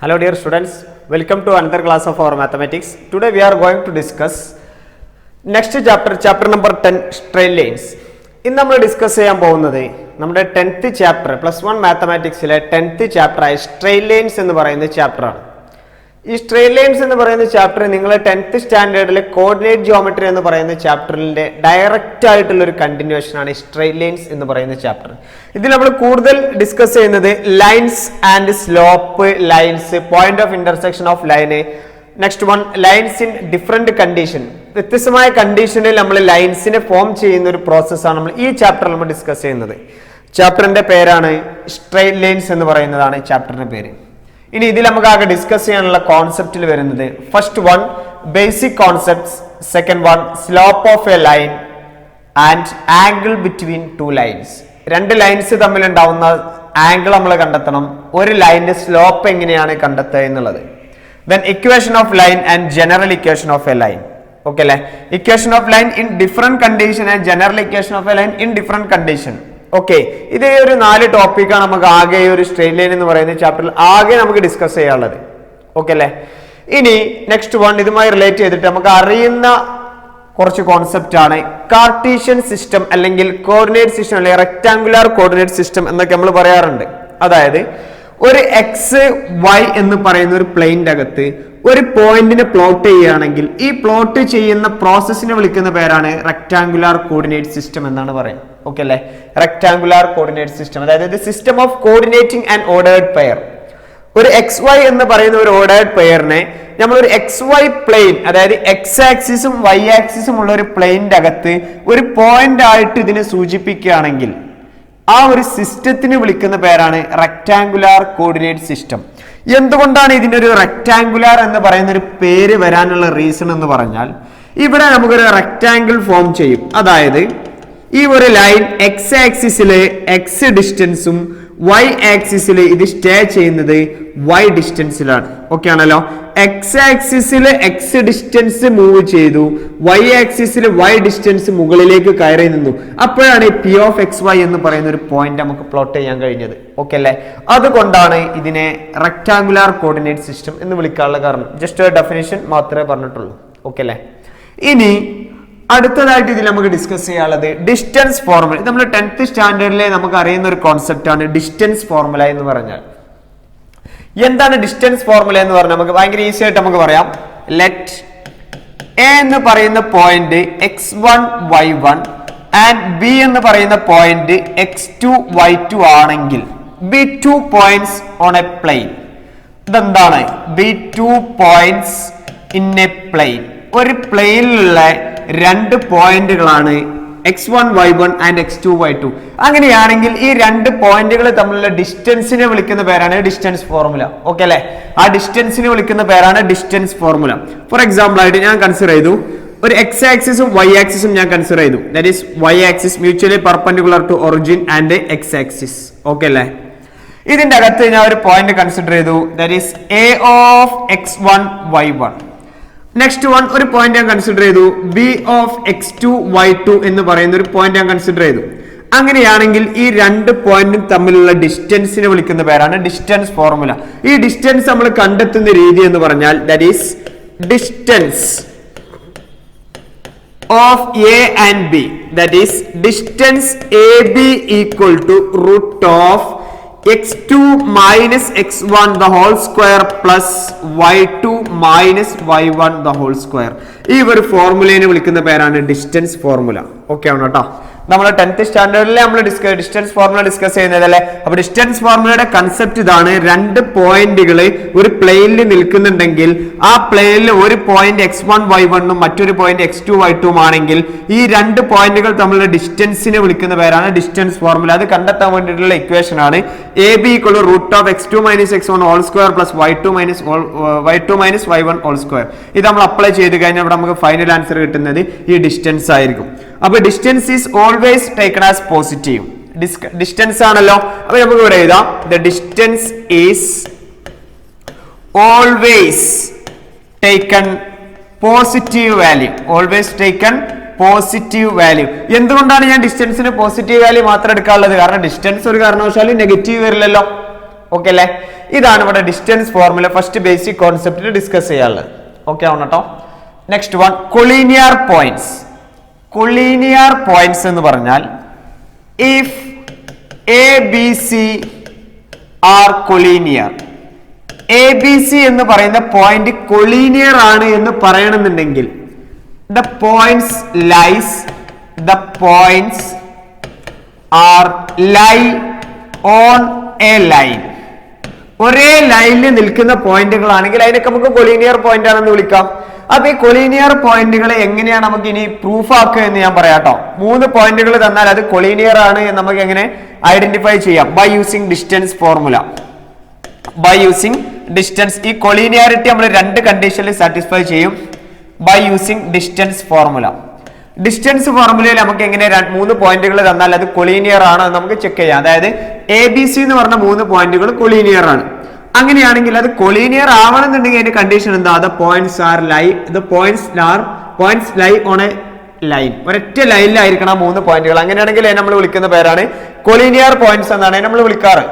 Hello dear students, welcome to another class of our mathematics. Today we are going to discuss next chapter number 10 straight lines. ഇന്ന് നമ്മൾ discuss ചെയ്യാൻ പോകുന്നത് നമ്മുടെ 10th chapter +1 മാത്തമാറ്റിക്സിലെ 10th chapter ആയ straight lines എന്ന് പറയുന്ന chapter ആണ്. ഈ സ്ട്രെയിറ്റ് ലൈൻസ് എന്ന് പറയുന്ന ചാപ്റ്റർ നിങ്ങൾ 10th സ്റ്റാൻഡേർഡിലെ കോർഡിനേറ്റ് ജിയോമെട്രി എന്ന് പറയുന്ന ചാപ്റ്ററിന്റെ ഡയറക്റ്റ് ആയിട്ടുള്ള ഒരു കണ്ടിന്യൂവേഷൻ ആണ് സ്ട്രെയിറ്റ് ലൈൻസ് എന്ന് പറയുന്ന ചാപ്റ്റർ. ഇതിൽ നമ്മൾ കൂടുതൽ ഡിസ്കസ് ചെയ്യുന്നത് lines and slope, lines, point of intersection of line, next one lines in different condition. വ്യത്യസ്തമായ കണ്ടീഷനിൽ നമ്മൾ ലൈൻസിനെ ഫോം ചെയ്യുന്ന ഒരു പ്രോസസ്സാണ് നമ്മൾ ഈ ചാപ്റ്ററിൽ നമ്മൾ ഡിസ്കസ് ചെയ്യുന്നത്. ചാപ്റ്ററിന്റെ പേരാണ് സ്ട്രെയിറ്റ് ലൈൻസ് എന്ന് പറയുന്നതാണ് ചാപ്റ്ററിന്റെ പേര്. ഇനി ഇതിൽ നമുക്ക് ആകെ ഡിസ്കസ് ചെയ്യാനുള്ള കോൺസെപ്റ്റിൽ വരുന്നത് first one basic concepts, second one slope of a line and angle between two lines. രണ്ട് ലൈൻസ് തമ്മിൽ ഉണ്ടാവുന്ന ആംഗിൾ നമ്മൾ കണ്ടെത്തണം, ഒരു ലൈനിന്റെ സ്ലോപ്പ് എങ്ങനെയാണ് കണ്ടെത്തുക എന്നുള്ളത്. Then equation of line and general equation of a line. Okay അല്ലെ? Equation of line in different condition and general equation of a line in different condition. Okay, ഇതേ ഒരു 4 ടോപ്പിക്കാണ് നമുക്ക് ആകെ ഒരു സ്ട്രെയിറ്റ് ലൈൻ എന്ന് പറയുന്ന ചാപ്റ്ററിൽ ആകെ നമുക്ക് ഡിസ്കസ് ചെയ്യാനുള്ളത്. ഓക്കെ അല്ലെ? ഇനി നെക്സ്റ്റ് വൺ ഇതുമായി റിലേറ്റ് ചെയ്തിട്ട് നമുക്ക് അറിയുന്ന കുറച്ച് കോൺസെപ്റ്റ് ആണ് കാർട്ടീഷ്യൻ സിസ്റ്റം അല്ലെങ്കിൽ കോർഡിനേറ്റ് സിസ്റ്റം അല്ലെങ്കിൽ റെക്ടാങ്കുലർ കോർഡിനേറ്റ് സിസ്റ്റം എന്നൊക്കെ നമ്മൾ പറയാറുണ്ട്. അതായത് ഒരു എക്സ് വൈ എന്ന് പറയുന്ന ഒരു പ്ലെയിൻ്റെ അകത്ത് ഒരു പോയിന്റിനെ പ്ലോട്ട് ചെയ്യുകയാണെങ്കിൽ ഈ പ്ലോട്ട് ചെയ്യുന്ന പ്രോസസ്സിനെ വിളിക്കുന്ന പേരാണ് റെക്ടാങ്കുലർ കോർഡിനേറ്റ് സിസ്റ്റം എന്നാണ് പറയുന്നത്. ഓക്കെ അല്ലെ? റെക്ടാങ്കുലർ കോർഡിനേറ്റ് സിസ്റ്റം, അതായത് system of coordinating and ordered pair. ഒരു എക്സ് വൈ എന്ന് പറയുന്ന ഒരു ഓർഡേർഡ് പെയറിനെ നമ്മൾ ഒരു എക്സ് വൈ പ്ലെയിൻ, അതായത് എക്സ് ആക്സിസും വൈ ആക്സിസും ഉള്ള ഒരു പ്ലെയിൻ്റെ അകത്ത് ഒരു പോയിന്റ് ആയിട്ട് ഇതിനെ സൂചിപ്പിക്കുകയാണെങ്കിൽ ആ ഒരു സിസ്റ്റത്തിന് വിളിക്കുന്ന പേരാണ് റെക്ടാങ്കുലർ കോർഡിനേറ്റ് സിസ്റ്റം. എന്തുകൊണ്ടാണ് ഇതിനൊരു റെക്ടാങ്കുലർ എന്ന് പറയുന്ന ഒരു പേര് വരാനുള്ള റീസൺ എന്ന് പറഞ്ഞാൽ ഇവിടെ നമുക്കൊരു റെക്ടാങ്കിൾ ഫോം ചെയ്യും. അതായത് ഈ ഒരു ലൈൻ എക്സ് ആക്സിസിലെ എക്സ് ഡിസ്റ്റൻസും വൈ ആക്സിസിൽ ഇത് സ്റ്റേ ചെയ്യുന്നത് വൈ ഡിസ്റ്റൻസിലാണ്. ഓക്കെ ആണല്ലോ? എക്സ് ആക്സിസിൽ എക്സ് ഡിസ്റ്റൻസ് മൂവ് ചെയ്തു, വൈ ആക്സിസിൽ വൈ ഡിസ്റ്റൻസ് മുകളിലേക്ക് കയറി നിന്നു. അപ്പോഴാണ് പി ഓഫ് എക്സ് വൈ എന്ന് പറയുന്ന ഒരു പോയിന്റ് നമുക്ക് പ്ലോട്ട് ചെയ്യാൻ കഴിഞ്ഞത്. ഓക്കെ അല്ലെ? അതുകൊണ്ടാണ് ഇതിനെ റെക്ടാങ്കുലർ കോർഡിനേറ്റ് സിസ്റ്റം എന്ന് വിളിക്കാനുള്ള കാരണം. ജസ്റ്റ് ഒരു ഡെഫിനേഷൻ മാത്രമേ പറഞ്ഞിട്ടുള്ളൂ. ഓക്കെ അല്ലെ? ഇനി അടുത്തതായിട്ട് ഇതിൽ നമുക്ക് ഡിസ്കസ് ചെയ്യാനുള്ളത് ഡിസ്റ്റൻസ് ഫോർമുല. നമ്മൾ 10th സ്റ്റാൻഡേർഡിലെ നമുക്ക് അറിയുന്ന ഒരു കോൺസെപ്റ്റ് ആണ് ഡിസ്റ്റൻസ് ഫോർമുല എന്ന് പറഞ്ഞാൽ. എന്താണ് ഡിസ്റ്റൻസ് ഫോർമുല എന്ന് പറഞ്ഞാൽ നമുക്ക് ഭയങ്കര ഈസി ആയിട്ട് നമുക്ക് പറയാം. ലെറ്റ് എ എന്ന് പറയുന്ന point x1 y1 and B എന്ന് പറയുന്ന പോയിന്റ് x2 y2 ആണെങ്കിൽ be 2 points on a plane. ഇതെന്താണ്? Be 2 points in a plane. ഒരു പ്ലെയിനിലുള്ള 2 പോയിന്റുകളാണ് x1 y1 and x2 y2. അങ്ങനെയാണെങ്കിൽ ഈ 2 പോയിന്റുകൾ തമ്മിലുള്ള ഡിസ്റ്റൻസിനെ വിളിക്കുന്ന പേരാണ് ഡിസ്റ്റൻസ് ഫോർമുല. ഓക്കെ അല്ലെ? ആ ഡിസ്റ്റൻസിനെ വിളിക്കുന്ന പേരാണ് ഡിസ്റ്റൻസ് ഫോർമുല. ഫോർ എക്സാമ്പിൾ ആയിട്ട് ഞാൻ കൺസിഡർ ചെയ്തു ഒരു എക്സ് ആക്സിസും വൈ ആക്സിസും ഞാൻ കൺസിഡർ ചെയ്തു. That is Y axis mutually perpendicular to origin and X axis. Okay അല്ലെ? ഇതിന്റെ അകത്ത് ഞാൻ ഒരു പോയിന്റ് കൺസിഡർ ചെയ്തു. That is A of x1 y1. Next one ഒരു പോയിന്റ് ഞാൻ കൺസിഡർ ചെയ്തു ബി ഓഫ് x2 y2 എന്ന് പറയുന്ന ഒരു പോയിന്റ് ഞാൻ കൺസിഡർ ചെയ്തു. അങ്ങനെയാണെങ്കിൽ ഈ 2 പോയിന്റും തമ്മിലുള്ള ഡിസ്റ്റൻസിനെ വിളിക്കുന്ന പേരാണ് ഡിസ്റ്റൻസ് ഫോർമുല. ഈ ഡിസ്റ്റൻസ് നമ്മൾ കണ്ടെത്തുന്ന രീതി എന്ന് പറഞ്ഞാൽ that is distance of A and B. That is distance A B equal to root of x2 minus x1 the whole square plus y2 minus y1 the whole square. ഈ ഒരു ഫോർമുലേനെ വിളിക്കുന്ന പേരാണ് ഡിസ്റ്റൻസ് ഫോർമുല. ഓക്കെ ആണോ കേട്ടോ? നമ്മൾ 10th സ്റ്റാൻഡേർഡിൽ നമ്മൾ distance formula discuss ചെയ്യുന്നതല്ലേ. അപ്പൊ ഡിസ്റ്റൻസ് ഫോർമുലയുടെ കൺസെപ്റ്റ് ഇതാണ്. 2 പോയിന്റുകൾ ഒരു പ്ലെയിനിൽ നിൽക്കുന്നുണ്ടെങ്കിൽ ആ പ്ലെയിനിൽ ഒരു പോയിന്റ് x1 y1 ഉം മറ്റൊരു പോയിന്റ് x2 y2 ഉം ആണെങ്കിൽ ഈ 2 പോയിന്റുകൾ തമ്മിലുള്ള ഡിസ്റ്റൻസിനെ വിളിക്കുന്ന പേരാണ് ഡിസ്റ്റൻസ് ഫോർമുല. അത് കണ്ടെത്താൻ വേണ്ടിയിട്ടുള്ള ഇക്വേഷൻ ആണ് A B equal to root of x2 minus x1 whole square plus y2 minus y1 whole square. ഇത് നമ്മൾ അപ്ലൈ ചെയ്ത് കഴിഞ്ഞാൽ നമുക്ക് ഫൈനൽ ആൻസർ കിട്ടുന്നത് ഈ ഡിസ്റ്റൻസ് ആയിരിക്കും. അപ്പൊ distance is always taken as positive. Distance ആണല്ലോ. അപ്പൊ നമുക്ക് ഇവിടെ എഴുതാം the distance is always taken positive value. Always taken positive value. എന്തുകൊണ്ടാണ് ഞാൻ ഡിസ്റ്റൻസിന് പോസിറ്റീവ് വാല്യൂ മാത്രം എടുക്കാനുള്ളത്? കാരണം ഡിസ്റ്റൻസ് ഒരു കാരണവശാലും നെഗറ്റീവ് വരില്ലല്ലോ. ഓക്കെ അല്ലേ? ഇതാണ് ഇവിടെ ഡിസ്റ്റൻസ് ഫോർമുല ഫസ്റ്റ് ബേസിക് കോൺസെപ്റ്റിൽ ഡിസ്കസ് ചെയ്യാനുള്ളത്. ഓക്കെ ആവണം കേട്ടോ. Next one collinear points. Collinear points എന്ന് പറഞ്ഞാൽ if A B C are collinear, A B C എന്ന് പറയുന്ന പോയിന്റ് കൊളീനിയർ ആണ് എന്ന് പറയണമെന്നുണ്ടെങ്കിൽ the points are lie on a line. ഒരേ ലൈനിൽ നിൽക്കുന്ന പോയിന്റുകളാണെങ്കിൽ അതിനൊക്കെ നമുക്ക് കൊളീനിയർ പോയിന്റ് ആണെന്ന് വിളിക്കാം. അപ്പൊ ഈ കൊളീനിയർ പോയിന്റുകളെ എങ്ങനെയാണ് നമുക്ക് ഇനി പ്രൂഫ് ആക്കുക എന്ന് ഞാൻ പറയാട്ടോ. 3 പോയിന്റുകൾ തന്നാൽ അത് കൊളീനിയർ ആണ് എന്ന് നമുക്ക് എങ്ങനെ ഐഡന്റിഫൈ ചെയ്യാം? By using distance formula. By using distance, ഈ കൊളീനിയാരിറ്റി നമ്മൾ 2 കണ്ടീഷനിൽ സാറ്റിസ്ഫൈ ചെയ്യും by using distance formula. Distance ഫോർമുലയിൽ നമുക്ക് എങ്ങനെ 3 പോയിന്റുകൾ തന്നാൽ അത് കൊളീനിയർ ആണ് എന്ന് നമുക്ക് ചെക്ക് ചെയ്യാം. അതായത് എ ബി സി എന്ന് പറഞ്ഞ 3 പോയിന്റുകൾ കൊളീനിയർ ആണ്. അങ്ങനെയാണെങ്കിൽ അത് കൊളീനിയർ ആവണമെന്നുണ്ടെങ്കിൽ അതിന്റെ കണ്ടീഷൻ എന്താ? The points lie on a line. ഒരൊറ്റ ലൈനിലായിരിക്കണം 3 പോയിന്റുകൾ. അങ്ങനെയാണെങ്കിൽ നമ്മൾ വിളിക്കുന്ന പേരാണ് കൊളീനിയർ പോയിന്റ്സ് എന്നാണ് നമ്മൾ വിളിക്കാറ്.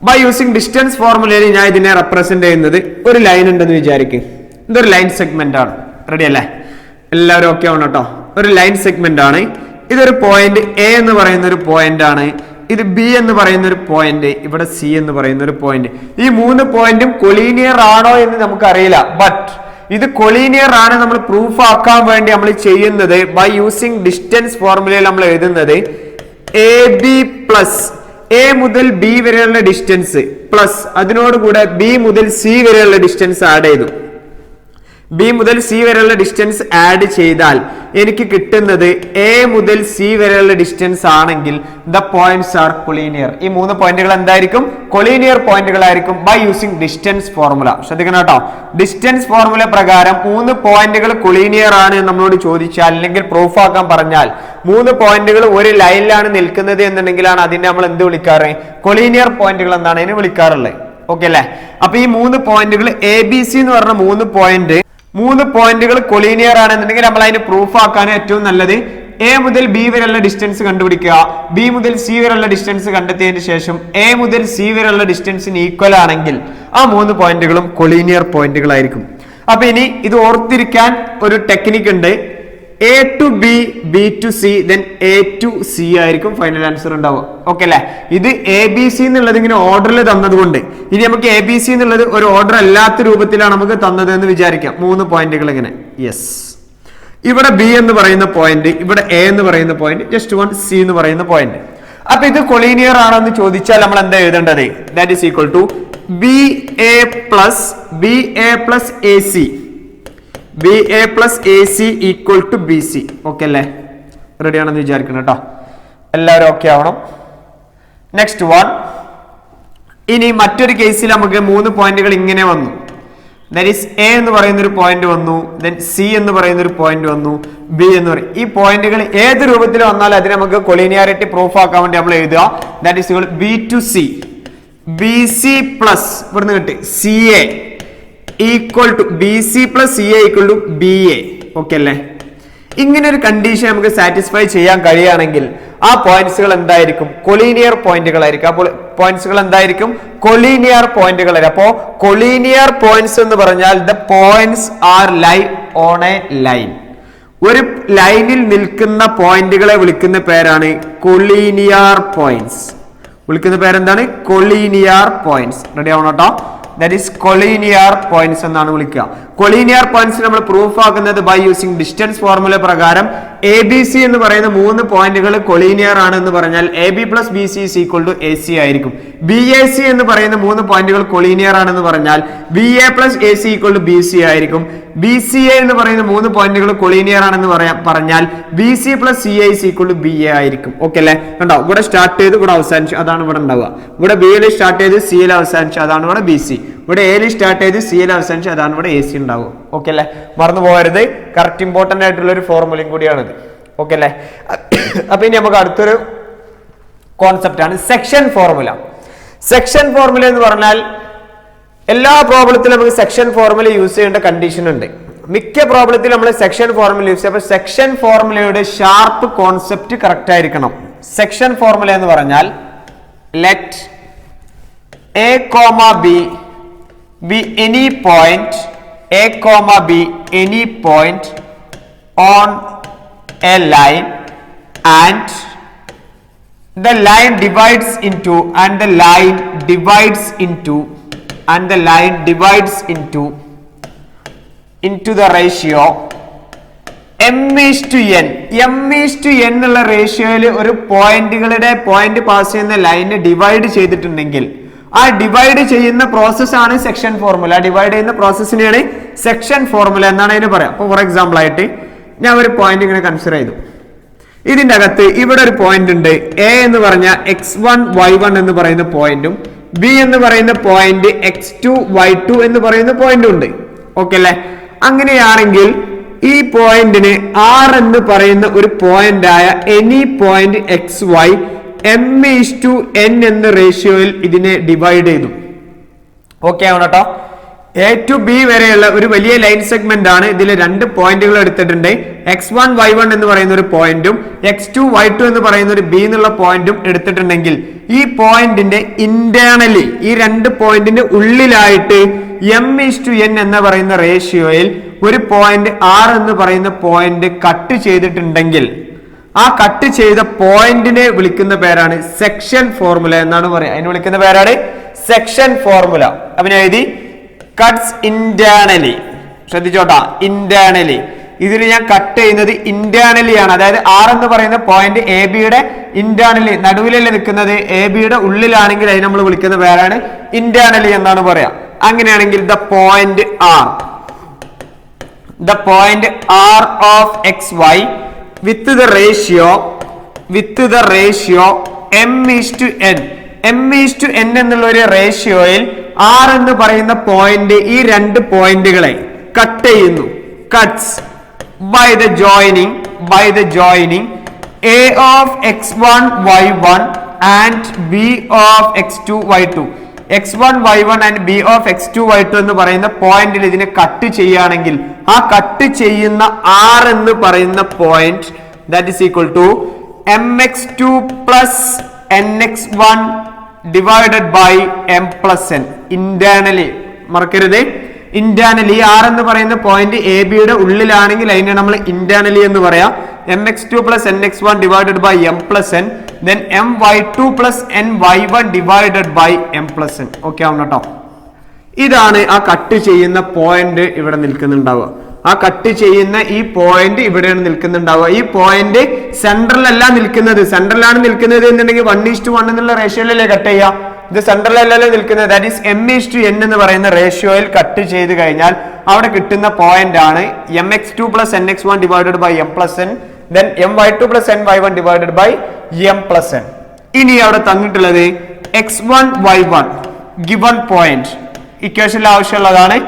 ബൈ യൂസിങ് ഡിസ്റ്റൻസ് ഫോർമുലയിൽ ഞാൻ ഇതിനെ റെപ്രസെന്റ് ചെയ്യുന്നത് ഒരു ലൈൻ ഉണ്ടെന്ന് വിചാരിക്കും. ഇതൊരു ലൈൻ സെഗ്മെന്റ് ആണ്. റെഡി അല്ലേ? എല്ലാവരും ഓക്കെ ആണ് കേട്ടോ. ഒരു ലൈൻ സെഗ്മെന്റ് ആണ്. ഇതൊരു പോയിന്റ് എ എന്ന് പറയുന്ന ഒരു പോയിന്റ് ആണ്. ഇത് ബി എന്ന് പറയുന്ന ഒരു പോയിന്റ്, ഇവിടെ സി എന്ന് പറയുന്ന ഒരു പോയിന്റ്. ഈ 3 പോയിന്റും കൊളീനിയർ ആണോ എന്ന് നമുക്കറിയില്ല. ബട്ട് ഇത് കൊളീനിയർ ആണ് നമ്മൾ പ്രൂഫ് ആക്കാൻ വേണ്ടി നമ്മൾ ചെയ്യുന്നത് ബൈ യൂസിങ് ഡിസ്റ്റൻസ് ഫോർമുലയിൽ നമ്മൾ എഴുതുന്നത് എ ബി പ്ലസ് എ മുതൽ ബി വരെയുള്ള ഡിസ്റ്റൻസ് പ്ലസ് അതിനോടുകൂടെ ബി മുതൽ സി വരെയുള്ള ഡിസ്റ്റൻസ് ആഡ് ചെയ്തു. ബി മുതൽ സി വരെയുള്ള ഡിസ്റ്റൻസ് ആഡ് ചെയ്താൽ എനിക്ക് കിട്ടുന്നത് എ മുതൽ സി വരെയുള്ള ഡിസ്റ്റൻസ് ആണെങ്കിൽ ദ പോയിന്റ്സ് ആർ കൊളീനിയർ. ഈ 3 പോയിന്റുകൾ എന്തായിരിക്കും? കൊളീനിയർ പോയിന്റുകളായിരിക്കും ബൈ യൂസിങ് ഡിസ്റ്റൻസ് ഫോർമുല. ശ്രദ്ധിക്കണം കേട്ടോ. ഡിസ്റ്റൻസ് ഫോർമുല പ്രകാരം 3 പോയിന്റുകൾ കൊളീനിയർ ആണ് നമ്മളോട് ചോദിച്ചാൽ അല്ലെങ്കിൽ പ്രൂഫ് ആക്കാൻ പറഞ്ഞാൽ 3 പോയിന്റുകൾ ഒരു ലൈനിലാണ് നിൽക്കുന്നത് എന്നുണ്ടെങ്കിലാണ് അതിനെ നമ്മൾ എന്ത് വിളിക്കാറ്? കൊളീനിയർ പോയിന്റുകൾ എന്നാണ് അതിനെ വിളിക്കാറുള്ളത്. ഓക്കെ അല്ലേ? അപ്പൊ ഈ 3 പോയിന്റുകൾ എ ബി സി എന്ന് പറഞ്ഞ 3 പോയിന്റുകൾ കൊളീനിയർ ആണെന്നുണ്ടെങ്കിൽ നമ്മൾ അതിന് പ്രൂഫ് ആക്കാൻ ഏറ്റവും നല്ലത് എ മുതൽ ബി വരെയുള്ള ഡിസ്റ്റൻസ് കണ്ടുപിടിക്കുക, ബി മുതൽ സി വരെയുള്ള ഡിസ്റ്റൻസ് കണ്ടെത്തിയതിന് ശേഷം എ മുതൽ സി വരെയുള്ള ഡിസ്റ്റൻസിന് ഈക്വൽ ആണെങ്കിൽ ആ 3 പോയിന്റുകളും കൊളീനിയർ പോയിന്റുകളായിരിക്കും. അപ്പൊ ഇനി ഇത് ഓർത്തിരിക്കാൻ ഒരു ടെക്നിക് ഉണ്ട്. A to B, B to C, then A to C ആയിരിക്കും ഫൈനൽ ആൻസർ ഉണ്ടാവുക. ഓക്കെ അല്ലെ? ഇത് എ ബി സി എന്നുള്ളത് ഇങ്ങനെ ഓർഡറിൽ തന്നതുകൊണ്ട് ഇനി നമുക്ക് എ ബി സി എന്നുള്ളത് ഒരു ഓർഡർ അല്ലാത്ത രൂപത്തിലാണ് നമുക്ക് തന്നത് എന്ന് വിചാരിക്കാം. 3 പോയിന്റുകൾ ഇങ്ങനെ. യെസ്, ഇവിടെ ബി എന്ന് പറയുന്ന പോയിന്റ്, ഇവിടെ എ എന്ന് പറയുന്ന പോയിന്റ്, ജസ്റ്റ് 1 സി എന്ന് പറയുന്ന പോയിന്റ്. അപ്പൊ ഇത് കൊളീനിയർ ആണെന്ന് ചോദിച്ചാൽ നമ്മൾ എന്താ എഴുതേണ്ടത്? That is equal to B A plus A C, B A plus A C equal to B C. Okay അല്ലേ? റെഡി ആണെന്ന് വിചാരിക്കണം കേട്ടോ. എല്ലാവരും ഓക്കെ ആവണം. Next one. ഇനി മറ്റൊരു കേസിൽ നമുക്ക് 3 പോയിന്റുകൾ ഇങ്ങനെ വന്നു. ദാറ്റ് ഈസ് എ എന്ന് പറയുന്ന ഒരു പോയിന്റ് വന്നു, ദെൻ സി എന്ന് പറയുന്ന ഒരു പോയിന്റ് വന്നു, ബി എന്ന് പറയും. ഈ പോയിന്റുകൾ ഏത് രൂപത്തിൽ വന്നാൽ അതിന് നമുക്ക് കൊളീനിയാരിറ്റി പ്രൂഫ് ആക്കാൻ വേണ്ടി നമ്മൾ എഴുതുക. That is equal B to C, B C plus ഇവിടുന്ന് കിട്ടി C A equal to B C plus C A equal to B A. Okay അല്ലേ? ഇങ്ങനെ ഒരു കണ്ടീഷൻ നമുക്ക് സാറ്റിസ്ഫൈ ചെയ്യാൻ കഴിയുകയാണെങ്കിൽ ആ പോയിന്റ്സുകൾ എന്തായിരിക്കും? കൊളീനിയർ പോയിന്റുകളായിരിക്കും. അപ്പോൾ പോയിന്റ്സുകൾ എന്തായിരിക്കും? കൊളീനിയർ പോയിന്റുകളായിരിക്കും. അപ്പോ കൊളീനിയർ പോയിന്റ്സ് എന്ന് പറഞ്ഞാൽ the points are lie on a line. ഒരു ലൈനിൽ നിൽക്കുന്ന പോയിന്റുകളെ വിളിക്കുന്ന പേരാണ് കൊളീനിയർ പോയിന്റ്സ്. വിളിക്കുന്ന പേരെന്താണ്? Collinear points. റെഡി ആവണം കേട്ടോ. That is collinear points എന്നാണ് വിളിക്കുക. കൊളീനിയർ പോയിന്റ്സ് നമ്മൾ പ്രൂഫ് ആക്കുന്നത് ബൈ യൂസിങ് ഡിസ്റ്റൻസ് ഫോർമുല പ്രകാരം എ ബി സി എന്ന് പറയുന്ന 3 പോയിന്റുകൾ കൊളീനിയർ ആണ് എന്ന് പറഞ്ഞാൽ A B plus B C is equal to A C ആയിരിക്കും. ബി എ സി എന്ന് പറയുന്ന 3 പോയിന്റുകൾ കൊളീനിയർ ആണെന്ന് പറഞ്ഞാൽ B A plus A C equal to B C ആയിരിക്കും. ബി സി എ എന്ന് പറയുന്ന 3 പോയിന്റുകൾ കൊളീനിയർ ആണെന്ന് പറഞ്ഞാൽ B C plus C A is equal to B A ആയിരിക്കും. ഓക്കെ അല്ലേ? കണ്ടോ? ഇവിടെ സ്റ്റാർട്ട് ചെയ്ത് ഇവിടെ അവസാനിച്ചു, അതാണ് ഇവിടെ ഉണ്ടാവുക. ഇവിടെ ബി യിൽ സ്റ്റാർട്ട് ചെയ്ത് സി യിൽ അവസാനിച്ചു, അതാണ് ഇവിടെ ബി സി. ഇവിടെ എ യിൽ സ്റ്റാർട്ട് ചെയ്ത് സി യിൽ അവസാനിച്ചു, അതാണ് ഇവിടെ എ സി ഉണ്ടാവുക. ഓക്കെ അല്ലേ? മറന്നു പോകരുത്. കറക്റ്റ് ഇമ്പോർട്ടന്റ് ആയിട്ടുള്ള ഒരു ഫോർമുലയും കൂടിയാണിത്. ഓക്കെ അല്ലേ? അപ്പൊ ഇനി നമുക്ക് അടുത്തൊരു കോൺസെപ്റ്റ് ആണ് സെക്ഷൻ ഫോർമുല. സെക്ഷൻ ഫോർമുല എന്ന് പറഞ്ഞാൽ എല്ലാ പ്രോബ്ലത്തിലും നമുക്ക് സെക്ഷൻ ഫോർമുല യൂസ് ചെയ്യേണ്ട കണ്ടീഷൻ ഉണ്ട്. മിക്ക പ്രോബ്ലത്തിൽ നമ്മൾ സെക്ഷൻ ഫോർമുല യൂസ് ചെയ്യും. അപ്പൊ സെക്ഷൻ ഫോർമുലയുടെ ഷാർപ്പ് കോൺസെപ്റ്റ് കറക്റ്റ് ആയിരിക്കണം. സെക്ഷൻ ഫോർമുല എന്ന് പറഞ്ഞാൽ let A comma B be any point, A comma B any point on a line, and the line divides into the ratio m:n. m:n ഉള്ള റേഷ്യോയിൽ ഒരു point pass ചെയ്യുന്ന ലൈനെ divide ചെയ്തിട്ടുണ്ടെങ്കിൽ ആ divide ചെയ്യുന്ന process ആണ് section formula. Divide ചെയ്യുന്ന പ്രോസസ്സിനെയാണ് section formula എന്നാണ് അതിന് പറയാം. അപ്പോൾ ഫോർ എക്സാമ്പിൾ ആയിട്ട് ഞാൻ ഒരു പോയിന്റ് ഇങ്ങനെ കൺസിഡർ ചെയ്തു. ഇതിന്റെ അകത്ത് ഇവിടെ ഒരു പോയിന്റ് ഉണ്ട്. എ എന്ന് പറഞ്ഞ x1 y1 എന്ന് പറയുന്ന പോയിന്റും ബി എന്ന് പറയുന്ന പോയിന്റ് x2 y2 എന്ന് പറയുന്ന പോയിന്റും ഉണ്ട്. ഓക്കെ അല്ലെ? അങ്ങനെയാണെങ്കിൽ ഈ പോയിന്റിന് R എന്ന് പറയുന്ന ഒരു പോയിന്റ് ആയ എനി പോയിന്റ് xy m:n എന്ന റേഷ്യോയിൽ ഇതിനെ ഡിവൈഡ് ചെയ്തു. ഓക്കെ ആവണം കേട്ടോ. എ ടു ബി വരെയുള്ള ഒരു വലിയ ലൈൻ സെഗ്മെന്റ് ആണ്. ഇതിൽ രണ്ട് പോയിന്റുകൾ എടുത്തിട്ടുണ്ട്. x1 y1 എന്ന് പറയുന്ന ഒരു പോയിന്റും x2 y2 എന്ന് പറയുന്ന ഒരു ബി എന്നുള്ള പോയിന്റും എടുത്തിട്ടുണ്ടെങ്കിൽ ഈ പോയിന്റിന്റെ ഇന്റേണലി ഈ രണ്ട് പോയിന്റിന്റെ ഉള്ളിലായിട്ട് m:n എന്ന് പറയുന്ന റേഷ്യോയിൽ ഒരു പോയിന്റ് R എന്ന് പറയുന്ന പോയിന്റ് കട്ട് ചെയ്തിട്ടുണ്ടെങ്കിൽ ആ കട്ട് ചെയ്ത പോയിന്റിനെ വിളിക്കുന്ന പേരാണ് സെക്ഷൻ ഫോർമുല എന്നാണ് പറയുക. അതിന് വിളിക്കുന്ന പേരാണ് സെക്ഷൻ ഫോർമുല. അപ്പൊ ഞാൻ എഴുതി കട്ട്സ് ഇന്റേണലി. ശ്രദ്ധിച്ചോട്ടാ, ഇന്റേണലി. ഇതിന് ഞാൻ കട്ട് ചെയ്യുന്നത് ഇന്റേണലി ആണ്. അതായത് R എന്ന് പറയുന്ന പോയിന്റ് എ ബിയുടെ ഇന്റേണലി നടുവിലല്ലേ നിൽക്കുന്നത്. എ ബിയുടെ ഉള്ളിലാണെങ്കിൽ അതിന് നമ്മൾ വിളിക്കുന്ന പേരാണ് ഇന്റേണലി എന്നാണ് പറയാ. അങ്ങനെയാണെങ്കിൽ the point R of xy with the ratio m:n. m:n എന്നുള്ള ഒരു റേഷ്യോയിൽ R എന്ന് പറയുന്ന പോയിന്റ് ഈ രണ്ട് പോയിന്റുകളെ കട്ട് ചെയ്യുന്നു. Cuts by the joining A of x1 y1 and B of x2 y2. x1 y1 and B of x2 y2 എന്ന് പറയുന്ന പോയിന്റിൽ ഇതിനെ കട്ട് ചെയ്യുകയാണെങ്കിൽ ആ കട്ട് ചെയ്യുന്ന R എന്ന് പറയുന്ന point that is equal to mx2 plus nx1 divided by m plus n. Internally മറക്കരുത്, ഇന്റേണലി R എന്ന് പറയുന്ന പോയിന്റ് എ ബിയുടെ ഉള്ളിലാണെങ്കിൽ അതിനെ നമ്മൾ ഇന്റേണലി എന്ന് പറയാം. mx2 plus nx1 divided by m plus n, then my2 plus ny1 divided by m plus n. Okay ആവണം കേട്ടോ. ഇതാണ് ആ കട്ട് ചെയ്യുന്ന പോയിന്റ് ഇവിടെ നിൽക്കുന്നുണ്ടാവുക. ആ കട്ട് ചെയ്യുന്ന ഈ പോയിന്റ് ഇവിടെയാണ് നിൽക്കുന്നുണ്ടാവുക. ഈ പോയിന്റ് സെൻട്രലല്ല നിൽക്കുന്നത്. സെൻട്രലാണ് നിൽക്കുന്നത് എന്നുണ്ടെങ്കിൽ 1:1 എന്നുള്ള റേഷ്യോയിലല്ലേ കട്ട് ചെയ്യാം. ഇത് സെൻട്രലല്ലല്ലോ നിൽക്കുന്നത്. ദാറ്റ് ഈസ് m:n എന്ന് പറയുന്ന റേഷ്യോയിൽ കട്ട് ചെയ്ത് കഴിഞ്ഞാൽ അവിടെ കിട്ടുന്ന പോയിന്റ് ആണ് mx2 plus nx1 divided by m plus n, then my2 plus ny1 divided by m plus n. ഇനി അവിടെ തന്നിട്ടുള്ളത് x1 y1 given point ഇക്വേഷനിൽ ആവശ്യമുള്ളതാണ്.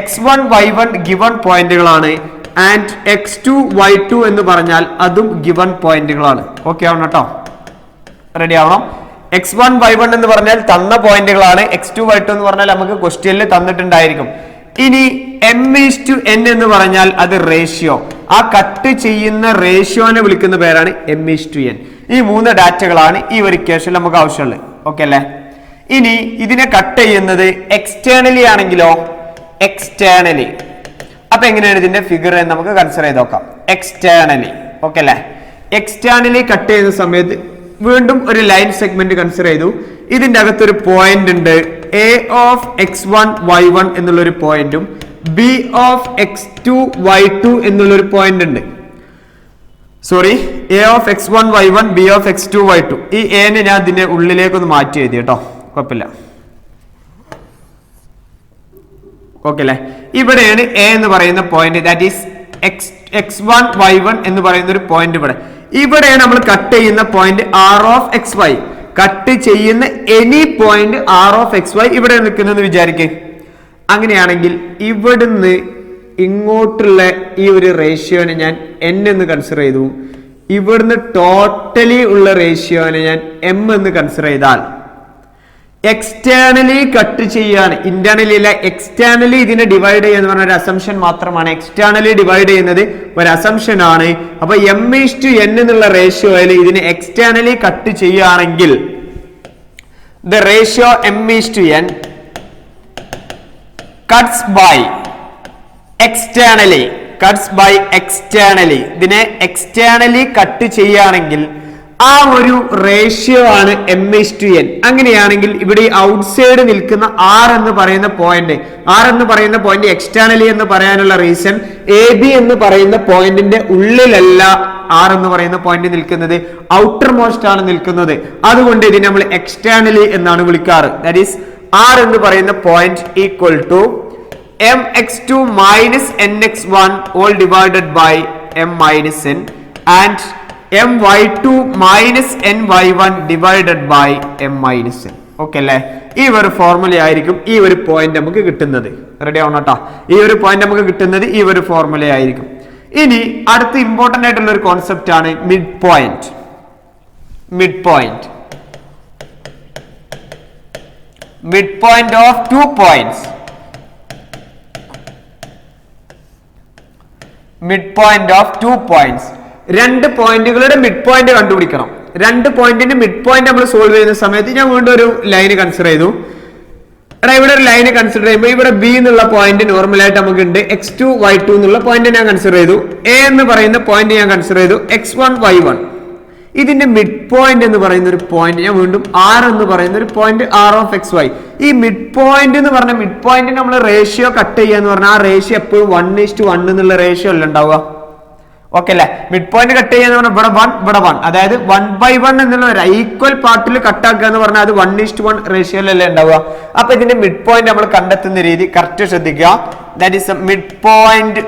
x1 y1 given പോയിന്റുകളാണ് ആൻഡ് x2 y2 എന്ന് പറഞ്ഞാൽ അതും given പോയിന്റുകളാണ്. ഓക്കെ ആവണം കേട്ടോ, റെഡി ആവണം. x1 y1 എന്ന് പറഞ്ഞാൽ തന്ന പോയിന്റുകളാണ്. x2 y2 എന്ന് പറഞ്ഞാൽ നമുക്ക് ക്വസ്റ്റ്യനിൽ തന്നിട്ടുണ്ടായിരിക്കും. ഇനി m:n എന്ന് പറഞ്ഞാൽ അത് റേഷ്യോ. ആ കട്ട് ചെയ്യുന്ന റേഷ്യോനെ വിളിക്കുന്ന പേരാണ് m:n. ഈ മൂന്ന് ഡാറ്റകളാണ് ഈ ഒരു ഇക്വേഷനിൽ നമുക്ക് ആവശ്യമുള്ളത്. ഓക്കെ അല്ലേ? ഇനി ഇതിനെ കട്ട് ചെയ്യുന്നത് എക്സ്റ്റേണലി ആണെങ്കിലോ എക്സ്റ്റേണലി. അപ്പൊ എങ്ങനെയാണ് ഇതിന്റെ ഫിഗർ എന്ന് നമുക്ക് കൺസിഡർ ചെയ്ത് നോക്കാം. എക്സ്റ്റേണലി. ഓക്കെ അല്ലേ? എക്സ്റ്റേണലി കട്ട് ചെയ്യുന്ന സമയത്ത് വീണ്ടും ഒരു ലൈൻ സെഗ്മെന്റ് കൺസിഡർ ചെയ്തു. ഇതിന്റെ അകത്തൊരു പോയിന്റ് ഉണ്ട്. A of x1 y1 എന്നുള്ളൊരു പോയിന്റും B of x2 y2 എന്നുള്ളൊരു പോയിന്റ് ഉണ്ട്. Sorry, A of x1 y1 B of x2 y2. ഈ എനെ ഞാൻ ഇതിന്റെ ഉള്ളിലേക്കൊന്ന് മാറ്റി എഴുതി കേട്ടോ, കുഴപ്പമില്ല. ഓക്കെ അല്ലേ? ഇവിടെയാണ് എ എന്ന് പറയുന്ന point. That is x1 y1 എന്ന് പറയുന്ന ഒരു പോയിന്റ്. ഇവിടെയാണ് നമ്മൾ കട്ട് ചെയ്യുന്ന point R of xy. Cut ചെയ്യുന്ന any point R of xy ഇവിടെ നിൽക്കുന്നെന്ന് വിചാരിക്കേ. അങ്ങനെയാണെങ്കിൽ ഇവിടുന്ന് ഇങ്ങോട്ടുള്ള ഈ ഒരു റേഷ്യോനെ ഞാൻ n എന്ന് കൺസിഡർ ചെയ്തു. ഇവിടുന്ന് ടോട്ടലി ഉള്ള റേഷ്യോനെ ഞാൻ m എന്ന് കൺസിഡർ ചെയ്താൽ എക്സ്റ്റേണലി കട്ട് ചെയ്യാണ്. ഇന്റേണലി അല്ല, എക്സ്റ്റേണലി ഇതിനെ ഡിവൈഡ് ചെയ്യുന്ന പറഞ്ഞ ഒരു അസംഷൻ മാത്രമാണ്. എക്സ്റ്റേണലി ഡിവൈഡ് ചെയ്യുന്നത് ഒരു അസംഷൻ ആണ്. അപ്പൊ m:n എന്നുള്ള റേഷ്യോയിൽ ഇതിനെ എക്സ്റ്റേണലി കട്ട് ചെയ്യുകയാണെങ്കിൽ the ratio m:n cuts by externally ഇതിനെ externally കട്ട് ചെയ്യുകയാണെങ്കിൽ ആ ഒരു റേഷ്യോ ആണ് m:n. അങ്ങനെയാണെങ്കിൽ ഇവിടെ ഔട്ട്സൈഡ് നിൽക്കുന്ന r എന്ന് പറയുന്ന പോയിന്റ് എക്സ്റ്റേണലി എന്ന് പറയാനുള്ള റീസൺ AB എന്ന് പറയുന്ന പോയിന്റിന്റെ ഉള്ളിലല്ല r എന്ന് പറയുന്ന പോയിന്റ് നിൽക്കുന്നത്, ഔട്ടർ മോസ്റ്റ് ആണ് നിൽക്കുന്നത്. അതുകൊണ്ട് ഇതിനെ നമ്മൾ എക്സ്റ്റേണലി എന്നാണ് വിളിക്കാറ്. ദാറ്റ് ഈസ് r എന്ന് പറയുന്ന point equal to mx2 minus nx1 all divided by m minus n and my2 minus ny1 divided by m minus n. Okay അല്ലേ? ഈ ഒരു ഫോർമുല ആയിരിക്കും ഈ ഒരു പോയിന്റ് നമുക്ക് കിട്ടുന്നത്. റെഡി ആവണം കേട്ടോ. ഈ ഒരു പോയിന്റ് നമുക്ക് കിട്ടുന്നത് ഈ ഒരു ഫോർമുല ആയിരിക്കും. ഇനി അടുത്ത ഇമ്പോർട്ടന്റ് ആയിട്ടുള്ള ഒരു കോൺസെപ്റ്റ് ആണ് mid point. Mid point of two points. Mid point of two points. രണ്ട് പോയിന്റുകളുടെ മിഡ് പോയിന്റ് കണ്ടുപിടിക്കണം. രണ്ട് പോയിന്റിന്റെ മിഡ് പോയിന്റ് നമ്മൾ സോൾവ് ചെയ്യുന്ന സമയത്ത് ഞാൻ വീണ്ടും ഒരു ലൈന് കൺസിഡർ ചെയ്തു. ഇവിടെ ഒരു ലൈന് കൺസിഡർ ചെയ്യുമ്പോൾ ഇവിടെ ബി എന്നുള്ള പോയിന്റ് നോർമലായിട്ട് നമുക്ക് ഉണ്ട്. x2 y2 എന്നുള്ള പോയിന്റ് ഞാൻ കൺസിഡർ ചെയ്തു. എ എന്ന് പറയുന്ന പോയിന്റ് ഞാൻ കൺസിഡർ ചെയ്തു. x1 y1. ഇതിന്റെ മിഡ് പോയിന്റ് എന്ന് പറയുന്ന ഒരു പോയിന്റ് ഞാൻ വീണ്ടും r എന്ന് പറയുന്ന ഒരു പോയിന്റ് r of xy. ഈ മിഡ് പോയിന്റ് എന്ന് പറഞ്ഞ മിഡ് പോയിന്റ് നമ്മൾ റേഷ്യോ കട്ട് ചെയ്യാന്ന് പറഞ്ഞാൽ ആ റേഷ്യോ എപ്പോഴും 1:1 എന്നുള്ള റേഷ്യോ അല്ല ഉണ്ടാവുക. ഓക്കെ അല്ലെ? മിഡ് പോയിന്റ് കട്ട് ചെയ്യാന്ന് പറഞ്ഞാൽ ഇവിടെ 1 അതായത് 1/1 എന്നുള്ള ഒരു ഈക്വൽ പാർട്ടിൽ കട്ടാക്കുക എന്ന് പറഞ്ഞാൽ അത് 1:1 റേഷ്യോയിലല്ലേ ഉണ്ടാവുക. അപ്പൊ ഇതിന്റെ മിഡ് പോയിന്റ് നമ്മൾ കണ്ടെത്തുന്ന രീതി കറക്റ്റ് ശ്രദ്ധിക്കുക. That is mid point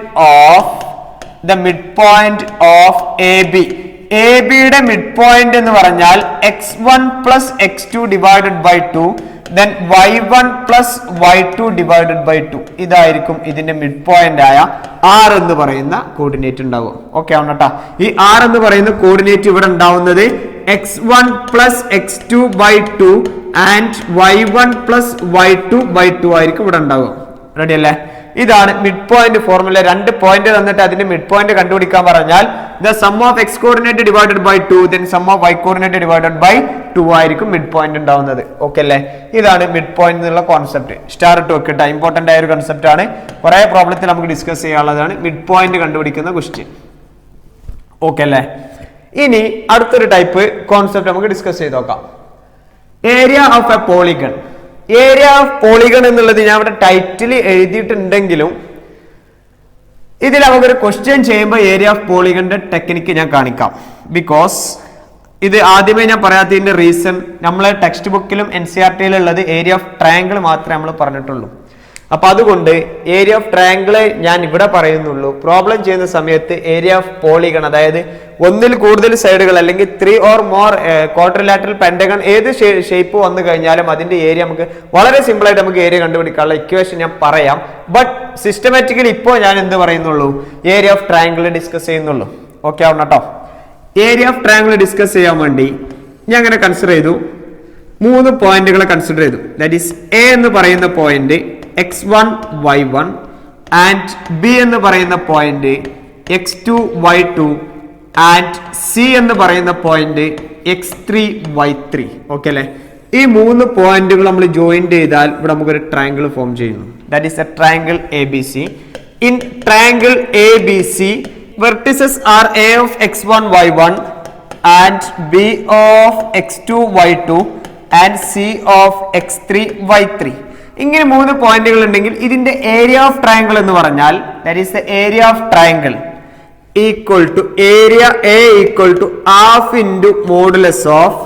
of AB യുടെ മിഡ് പോയിന്റ് എന്ന് പറഞ്ഞാൽ x1 plus x2 divided by 2 then y1 plus y2 divided by 2. ഇതായിരിക്കും ഇതിന്റെ മിഡ് പോയിന്റ് ആയ r എന്ന് പറയുന്ന കോർഡിനേറ്റ് ഉണ്ടാവുക. ഓക്കെ ആവണം കേട്ടോ. ഈ r എന്ന് പറയുന്ന കോർഡിനേറ്റ് ഇവിടെ ഉണ്ടാവുന്നത് x1 plus x2 by 2 and y1 plus y2 by 2 ആയിരിക്കും ഇവിടെ ഉണ്ടാവുക. റെഡി അല്ലേ? ഇതാണ് മിഡ് പോയിന്റ് ഫോർമുല. രണ്ട് പോയിന്റ് തന്നിട്ട് അതിന്റെ മിഡ് പോയിന്റ് കണ്ടുപിടിക്കാൻ പറഞ്ഞാൽ the sum of x coordinate divided by 2 then sum of y coordinate divided by 2 ആയിരിക്കും മിഡ് പോയിന്റ് ഉണ്ടാവുന്നത്. ഓക്കെ അല്ലേ? ഇതാണ് മിഡ് പോയിന്റ് എന്നുള്ള കോൺസെപ്റ്റ്. സ്റ്റാർ ഇട്ട് വെക്കട്ടെ. ഇമ്പോർട്ടന്റ് ആയ ഒരു കോൺസെപ്റ്റ് ആണ്. കുറെ പ്രോബ്ലത്തിൽ നമുക്ക് ഡിസ്കസ് ചെയ്യാനുള്ളതാണ് മിഡ് പോയിന്റ് കണ്ടുപിടിക്കുന്ന ക്വസ്റ്റ്യൻ. ഓക്കെ അല്ലേ? ഇനി അടുത്തൊരു ടൈപ്പ് കോൺസെപ്റ്റ് നമുക്ക് ഡിസ്കസ് ചെയ്ത് നോക്കാം. Area of A polygon. Area of polygon എന്നുള്ളത് ഞാൻ ഇവിടെ ടൈറ്റിൽ എഴുതിയിട്ടുണ്ടെങ്കിലും ഇതിൽ നമുക്കൊരു ക്വസ്റ്റ്യൻ ചെയ്യുമ്പോൾ ഏരിയ ഓഫ് പോളിഗണിന്റെ ടെക്നിക്ക് ഞാൻ കാണിക്കാം. ബിക്കോസ് ഇത് ആദ്യമേ ഞാൻ പറയാത്തതിന്റെ റീസൺ നമ്മളെ ടെക്സ്റ്റ് ബുക്കിലും NCERT ഉള്ളത് ഏരിയ ഓഫ് ട്രയാങ്കിൾ മാത്രമേ നമ്മൾ പറഞ്ഞിട്ടുള്ളൂ. അപ്പൊ അതുകൊണ്ട് ഏരിയ ഓഫ് ട്രയാങ്കിൾ ഞാൻ ഇവിടെ പറയുന്നുള്ളൂ. പ്രോബ്ലം ചെയ്യുന്ന സമയത്ത് ഏരിയ ഓഫ് പോളിഗൺ അതായത് ഒന്നിൽ കൂടുതൽ സൈഡുകൾ അല്ലെങ്കിൽ 3 or more ക്വാഡ്രിലാറ്ററൽ പെന്റഗൺ ഏത് ഷേപ്പ് വന്നു കഴിഞ്ഞാലും അതിന്റെ ഏരിയ നമുക്ക് വളരെ സിമ്പിൾ ആയിട്ട് നമുക്ക് ഏരിയ കണ്ടുപിടിക്കാനുള്ള ഇക്വേഷൻ ഞാൻ പറയാം. ബട്ട് സിസ്റ്റമാറ്റിക്കലി ഇപ്പോൾ ഞാൻ എന്ത് പറയുന്നുള്ളൂ? ഏരിയ ഓഫ് ട്രയാങ്കിൾ ഡിസ്കസ് ചെയ്യുന്നുള്ളൂ. ഓക്കെ ആവണം കേട്ടോ. ഏരിയ ഓഫ് ട്രയാങ്കിൾ ഡിസ്കസ് ചെയ്യാൻ വേണ്ടി ഞാൻ അങ്ങനെ കൺസിഡർ ചെയ്തു. 3 പോയിന്റുകളെ കൺസിഡർ ചെയ്തു. ദാറ്റ് ഈസ് എ എന്ന് പറയുന്ന point x1 y1 and B എന്ന് പറയുന്ന point x2 y2 and C എന്ന് പറയുന്ന പോയിന്റ് x3 y3. ഓക്കെ അല്ലെ? ഈ 3 പോയിന്റുകൾ നമ്മൾ ജോയിൻ ചെയ്താൽ ഇവിടെ നമുക്കൊരു ട്രയാങ്കിൾ ഫോം ചെയ്യുന്നു. That is A triangle ABC. In triangle ABC vertices are A of x1 y1 and B of x2 y2 and C of x3 y3. ഇങ്ങനെ 3 പോയിന്റുകൾ ഉണ്ടെങ്കിൽ ഇതിന്റെ ഏരിയ ഓഫ് ട്രയാങ്കിൾ എന്ന് പറഞ്ഞാൽ that is the area of triangle equal to area A equal to half into modulus of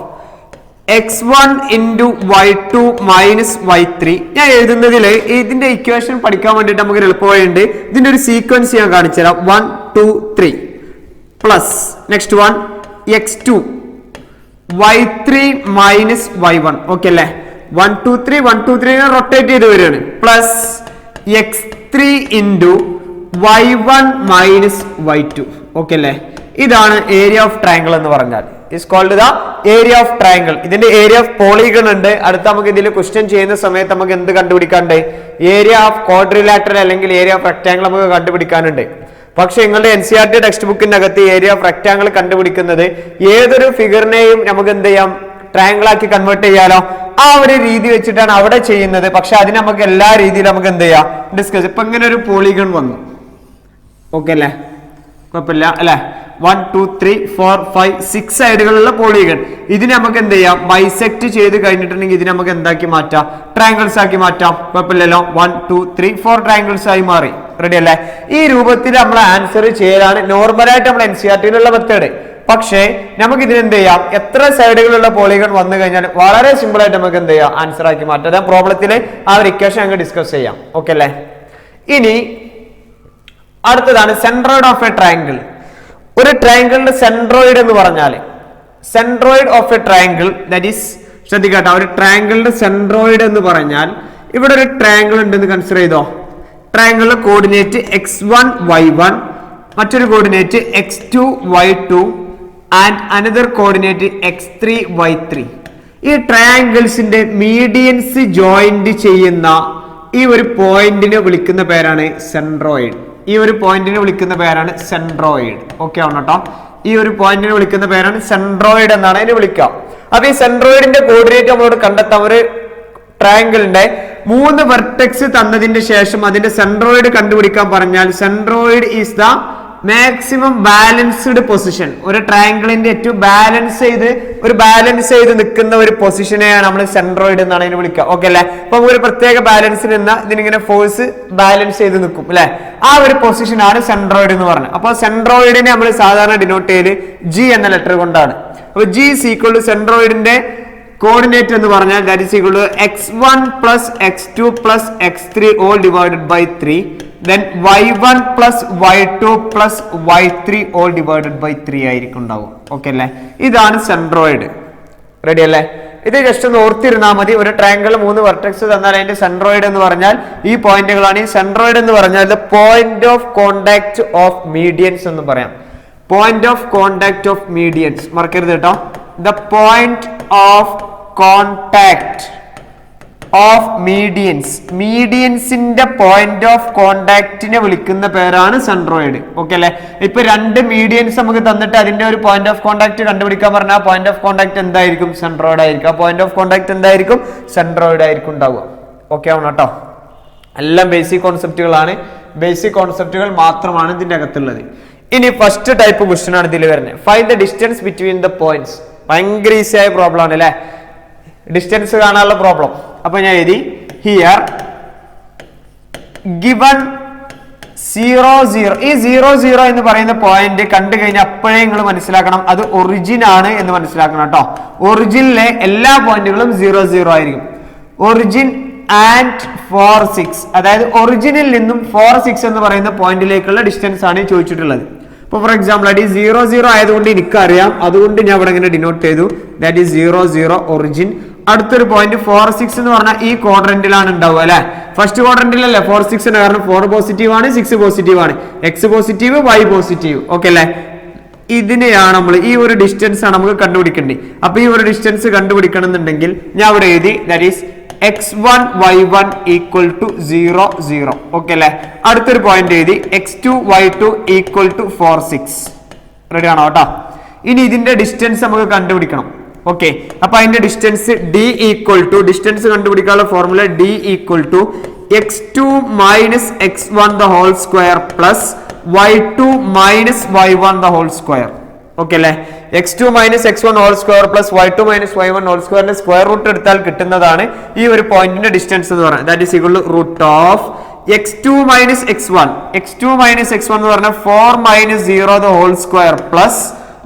x1 into y2 minus y3. ഞാൻ എഴുതുന്നതിൽ ഇതിന്റെ equation പഠിക്കാൻ വേണ്ടിയിട്ട് നമുക്ക് എളുപ്പമായിട്ടുണ്ട്. ഇതിന്റെ ഒരു സീക്വൻസ് ഞാൻ കാണിച്ചു തരാം. 1 2 3 plus next 1 x2 y3 minus y1. Okay അല്ലേ? 1 2 3 1 2 3 റൊട്ടേറ്റ് ചെയ്ത് വരികയാണ്. Plus x3 into y1 minus y2. Okay അല്ലേ? ഇതാണ് ഏരിയ ഓഫ് ട്രയാങ്കിൾ എന്ന് പറഞ്ഞാൽ. is called the area of triangle. ഇതിന്റെ ഏരിയ ഓഫ് പോളിഗൺ ഉണ്ട്. അടുത്ത നമുക്ക് ഇതിൽ ക്വസ്റ്റ്യൻ ചെയ്യുന്ന സമയത്ത് നമുക്ക് എന്ത് കണ്ടുപിടിക്കാണ്ട്? ഏരിയ ഓഫ് ക്വാഡ്രിലാറ്ററൽ അല്ലെങ്കിൽ ഏരിയ ഓഫ് റെക്ടാംഗിൾ നമുക്ക് കണ്ടുപിടിക്കാനുണ്ട്. പക്ഷെ നിങ്ങളുടെ NCERT ടെക്സ്റ്റ് ബുക്കിന്റെ അകത്ത് ഏരിയ ഓഫ് റെക്ടാംഗിൾ കണ്ടുപിടിക്കുന്നത് ഏതൊരു ഫിഗറിനെയും നമുക്ക് എന്ത് ചെയ്യാം? ട്രയാംഗിൾ ആക്കി കൺവേർട്ട് ചെയ്യാലോ. ആ ഒരു രീതി വെച്ചിട്ടാണ് അവിടെ ചെയ്യുന്നത്. പക്ഷെ അതിന് നമുക്ക് എല്ലാ രീതിയിലും നമുക്ക് എന്ത് ചെയ്യാം ഡിസ്കസ്. ഇപ്പൊ ഇങ്ങനെ ഒരു പോളിഗൺ വന്നു, ഓക്കെ അല്ലേ, കുഴപ്പമില്ല അല്ലെ. 1 2 3 4 5 6 സൈഡുകളുള്ള പോളിഗൺ. ഇതിനെ നമുക്ക് എന്ത് ചെയ്യാം, ബൈസെക്ട് ചെയ്ത് കഴിഞ്ഞിട്ടുണ്ടെങ്കിൽ ഇതിനെ നമുക്ക് എന്താക്കി മാറ്റാം, ട്രയാങ്കിൾസ് ആക്കി മാറ്റാം. കുഴപ്പമില്ലല്ലോ. 1 2 3 4 ട്രയാങ്കിൾസ് ആയി മാറി. റെഡി അല്ലേ? ഈ രൂപത്തിൽ നമ്മൾ ആൻസർ ചെയ്യലാണ് നോർമലായിട്ട് നമ്മൾ NCERT-യിലുള്ള മെത്തേഡ്. പക്ഷേ നമുക്ക് ഇതിന് എന്ത് ചെയ്യാം, എത്ര സൈഡുകളുള്ള പോളിഗൺ വന്നു കഴിഞ്ഞാൽ വളരെ സിമ്പിൾ ആയിട്ട് നമുക്ക് എന്ത് ചെയ്യാം, ആൻസർ ആക്കി മാറ്റാം. അതായത് പ്രോബ്ലത്തിൽ ആ ഒരു ഇക്വേഷൻ ഞങ്ങൾക്ക് ഡിസ്കസ് ചെയ്യാം. ഓക്കെ അല്ലേ? ഇനി അടുത്തതാണ് സെൻട്രോയിഡ് ഓഫ് എ ട്രയാങ്കിൾ. ഒരു ട്രയാങ്കിളിന്റെ സെൻട്രോയിഡ് എന്ന് പറഞ്ഞാൽ, centroid of a triangle that is, ശ്രദ്ധിക്കട്ടെ, ഒരു ട്രയാങ്കിളിന്റെ സെൻട്രോയിഡ് എന്ന് പറഞ്ഞാൽ ഇവിടെ ഒരു ട്രയാങ്കിൾ ഉണ്ടെന്ന് കൺസിഡർ ചെയ്തോ. ട്രയാങ്കിളിന്റെ കോർഡിനേറ്റ് x1 y1, മറ്റൊരു coordinate x2 y2 and another coordinate x3 y3. ഈ ട്രയാങ്കിൾസിന്റെ മീഡിയൻസ് ജോയിന്റ് ചെയ്യുന്ന ഈ ഒരു പോയിന്റിനെ വിളിക്കുന്ന പേരാണ് സെൻട്രോയിഡ്. ഈ ഒരു പോയിന്റിനെ വിളിക്കുന്ന പേരാണ് സെൻട്രോയിഡ്. ഓക്കെ ആവണം കേട്ടോ. ഈ ഒരു പോയിന്റിനെ വിളിക്കുന്ന പേരാണ് സെൻട്രോയിഡ് എന്നാണ് അതിനെ വിളിക്കാം. അപ്പൊ ഈ സെൻട്രോയിഡിന്റെ കോർഡിനേറ്റ് നമ്മളോട് കണ്ടെത്താം. ഒരു ട്രയാങ്കിളിന്റെ 3 വെർട്ടെക്സ് തന്നതിന്റെ ശേഷം അതിന്റെ സെൻട്രോയിഡ് കണ്ടുപിടിക്കാൻ പറഞ്ഞാൽ centroid is the maximum balanced position. ഒരു ട്രയാങ്കിളിന്റെ ഏറ്റവും ബാലൻസ് ചെയ്ത് നിൽക്കുന്ന ഒരു പൊസിഷനെയാണ് നമ്മൾ സെൻട്രോയിഡ് എന്നാണ് അതിനെ വിളിക്കുക. ഓക്കെ അല്ലെ? അപ്പൊ ഒരു പ്രത്യേക ബാലൻസിൽ നിന്ന ഇതിനിങ്ങനെ ഫോഴ്സ് ബാലൻസ് ചെയ്ത് നിൽക്കും അല്ലെ, ആ ഒരു പൊസിഷൻ ആണ് സെൻട്രോയിഡ് എന്ന് പറഞ്ഞത്. അപ്പൊ സെൻട്രോയിഡിനെ നമ്മൾ സാധാരണ ഡിനോട്ട് ചെയ്ത് G എന്ന ലെറ്റർ കൊണ്ടാണ്. അപ്പൊ G is equal to സെൻട്രോയിഡിന്റെ കോർഡിനേറ്റ് എന്ന് പറഞ്ഞാൽ that is equal to x1 plus x2 plus x3 all divided by 3, then y1 plus y2 plus y3 all divided by 3 ആയിരിക്കും ഉണ്ടാവും. ഓക്കെ അല്ലേ? ഇതാണ് സെൻട്രോയിഡ്. റെഡി അല്ലേ? ഇത് ജസ്റ്റ് ഒന്ന് ഓർത്തിരുന്നാൽ മതി. ഒരു ട്രയാങ്കിൾ 3 വെർട്ടെക്സ് തന്നാൽ അതിന്റെ സെൻട്രോയിഡ് എന്ന് പറഞ്ഞാൽ ഈ പോയിന്റുകളാണ്. ഈ സെൻട്രോയിഡ് എന്ന് പറഞ്ഞാൽ the point of contact of medians എന്ന് പറയാം. Point of contact of medians മറക്കരുത് കേട്ടോ. The point of contact of medians, മീഡിയൻസിന്റെ പോയിന്റ് ഓഫ് കോണ്ടാക്റ്റിനെ വിളിക്കുന്ന പേരാണ് സെൻട്രോയിഡ്. ഓക്കെ അല്ലെ? ഇപ്പൊ 2 മീഡിയൻസ് നമുക്ക് തന്നിട്ട് അതിന്റെ ഒരു പോയിന്റ് ഓഫ് കോണ്ടാക്ട് കണ്ടുപിടിക്കാൻ പറഞ്ഞാൽ പോയിന്റ് ഓഫ് കോണ്ടാക്ട് എന്തായിരിക്കും? സെൻട്രോയിഡ് ആയിരിക്കും. ആ പോയിന്റ് ഓഫ് കോണ്ടാക്ട് എന്തായിരിക്കും? സെൻട്രോയിഡ് ആയിരിക്കും ഉണ്ടാവുക. ഓക്കെ ആവണം കേട്ടോ. എല്ലാം ബേസിക് കോൺസെപ്റ്റുകളാണ്. ബേസിക് കോൺസെപ്റ്റുകൾ മാത്രമാണ് ഇതിന്റെ അകത്തുള്ളത്. ഇനി ഫസ്റ്റ് ടൈപ്പ് ക്വസ്റ്റ്യൻ ആണ് ഇതിൽ വരുന്നത്. Find the distance between the points. ഭയങ്കര ഈസി ആയ പ്രോബ്ലം ആണ് അല്ലെ, ഡിസ്റ്റൻസ് കാണാനുള്ള പ്രോബ്ലം. അപ്പൊ ഞാൻ എഴുതി ഹിയർ ഗിവൺ 0 0. ഈ 0 0 എന്ന് പറയുന്ന പോയിന്റ് കണ്ടു കഴിഞ്ഞാൽ അപ്പോഴേ നിങ്ങൾ മനസ്സിലാക്കണം അത് ഒറിജിൻ ആണ് എന്ന് മനസ്സിലാക്കണം കേട്ടോ. ഒറിജിനിലെ എല്ലാ പോയിന്റുകളും 0 0 ആയിരിക്കും. ഒറിജിൻ ആൻഡ് 4 6, അതായത് ഒറിജിനിൽ നിന്നും 4 6 എന്ന് പറയുന്ന പോയിന്റിലേക്കുള്ള ഡിസ്റ്റൻസ് ആണ് ചോദിച്ചിട്ടുള്ളത്. ഇപ്പൊ ഫോർ എക്സാമ്പിൾ അടി 0 0 ആയതുകൊണ്ട് എനിക്കറിയാം, അതുകൊണ്ട് ഞാൻ ഇവിടെ ഇങ്ങനെ ഡിനോട്ട് ചെയ്തു. That is 0 0 origin. അടുത്തൊരു പോയിന്റ് 4 6 എന്ന് പറഞ്ഞാൽ ഈ ക്വാഡ്രന്റിലാണ് ഉണ്ടാവുക അല്ലെ. ഫസ്റ്റ് ക്വാഡ്രന്റിലല്ലേ 4 6 കാരണം 4 പോസിറ്റീവ് ആണ്, 6 പോസിറ്റീവ് ആണ്, x positive, y positive. Okay അല്ലെ? ഇതിനെയാണ് നമ്മൾ, ഈ ഒരു ഡിസ്റ്റൻസ് ആണ് നമുക്ക് കണ്ടുപിടിക്കേണ്ടത്. അപ്പൊ ഈ ഒരു ഡിസ്റ്റൻസ് കണ്ടുപിടിക്കണം എന്നുണ്ടെങ്കിൽ ഞാൻ ഇവിടെ എഴുതി that is x1 y1 equal to 0 0. Okay അല്ലെ? അടുത്തൊരു പോയിന്റ് എഴുതി x2 y2 equal to 4 6. Ready ആണോ കേട്ടോ? ഇനി ഇതിന്റെ ഡിസ്റ്റൻസ് നമുക്ക് കണ്ടുപിടിക്കണം. ഓക്കെ, അപ്പൊ അതിന്റെ distance d equal to, distance കണ്ടുപിടിക്കാനുള്ള formula d equal to x2 minus x1 the whole square plus y2 minus y1 the whole square. Okay അല്ലെ? x2 minus x1 whole square plus y2 minus y1 whole സ്ക്വയറിന്റെ square root എടുത്താൽ കിട്ടുന്നതാണ് ഈ ഒരു പോയിന്റിന്റെ distance എന്ന് പറയുന്നത്. That is equal to root of x2 minus x1. x2 minus x1 എന്ന് പറഞ്ഞാൽ 4 minus 0 the whole square plus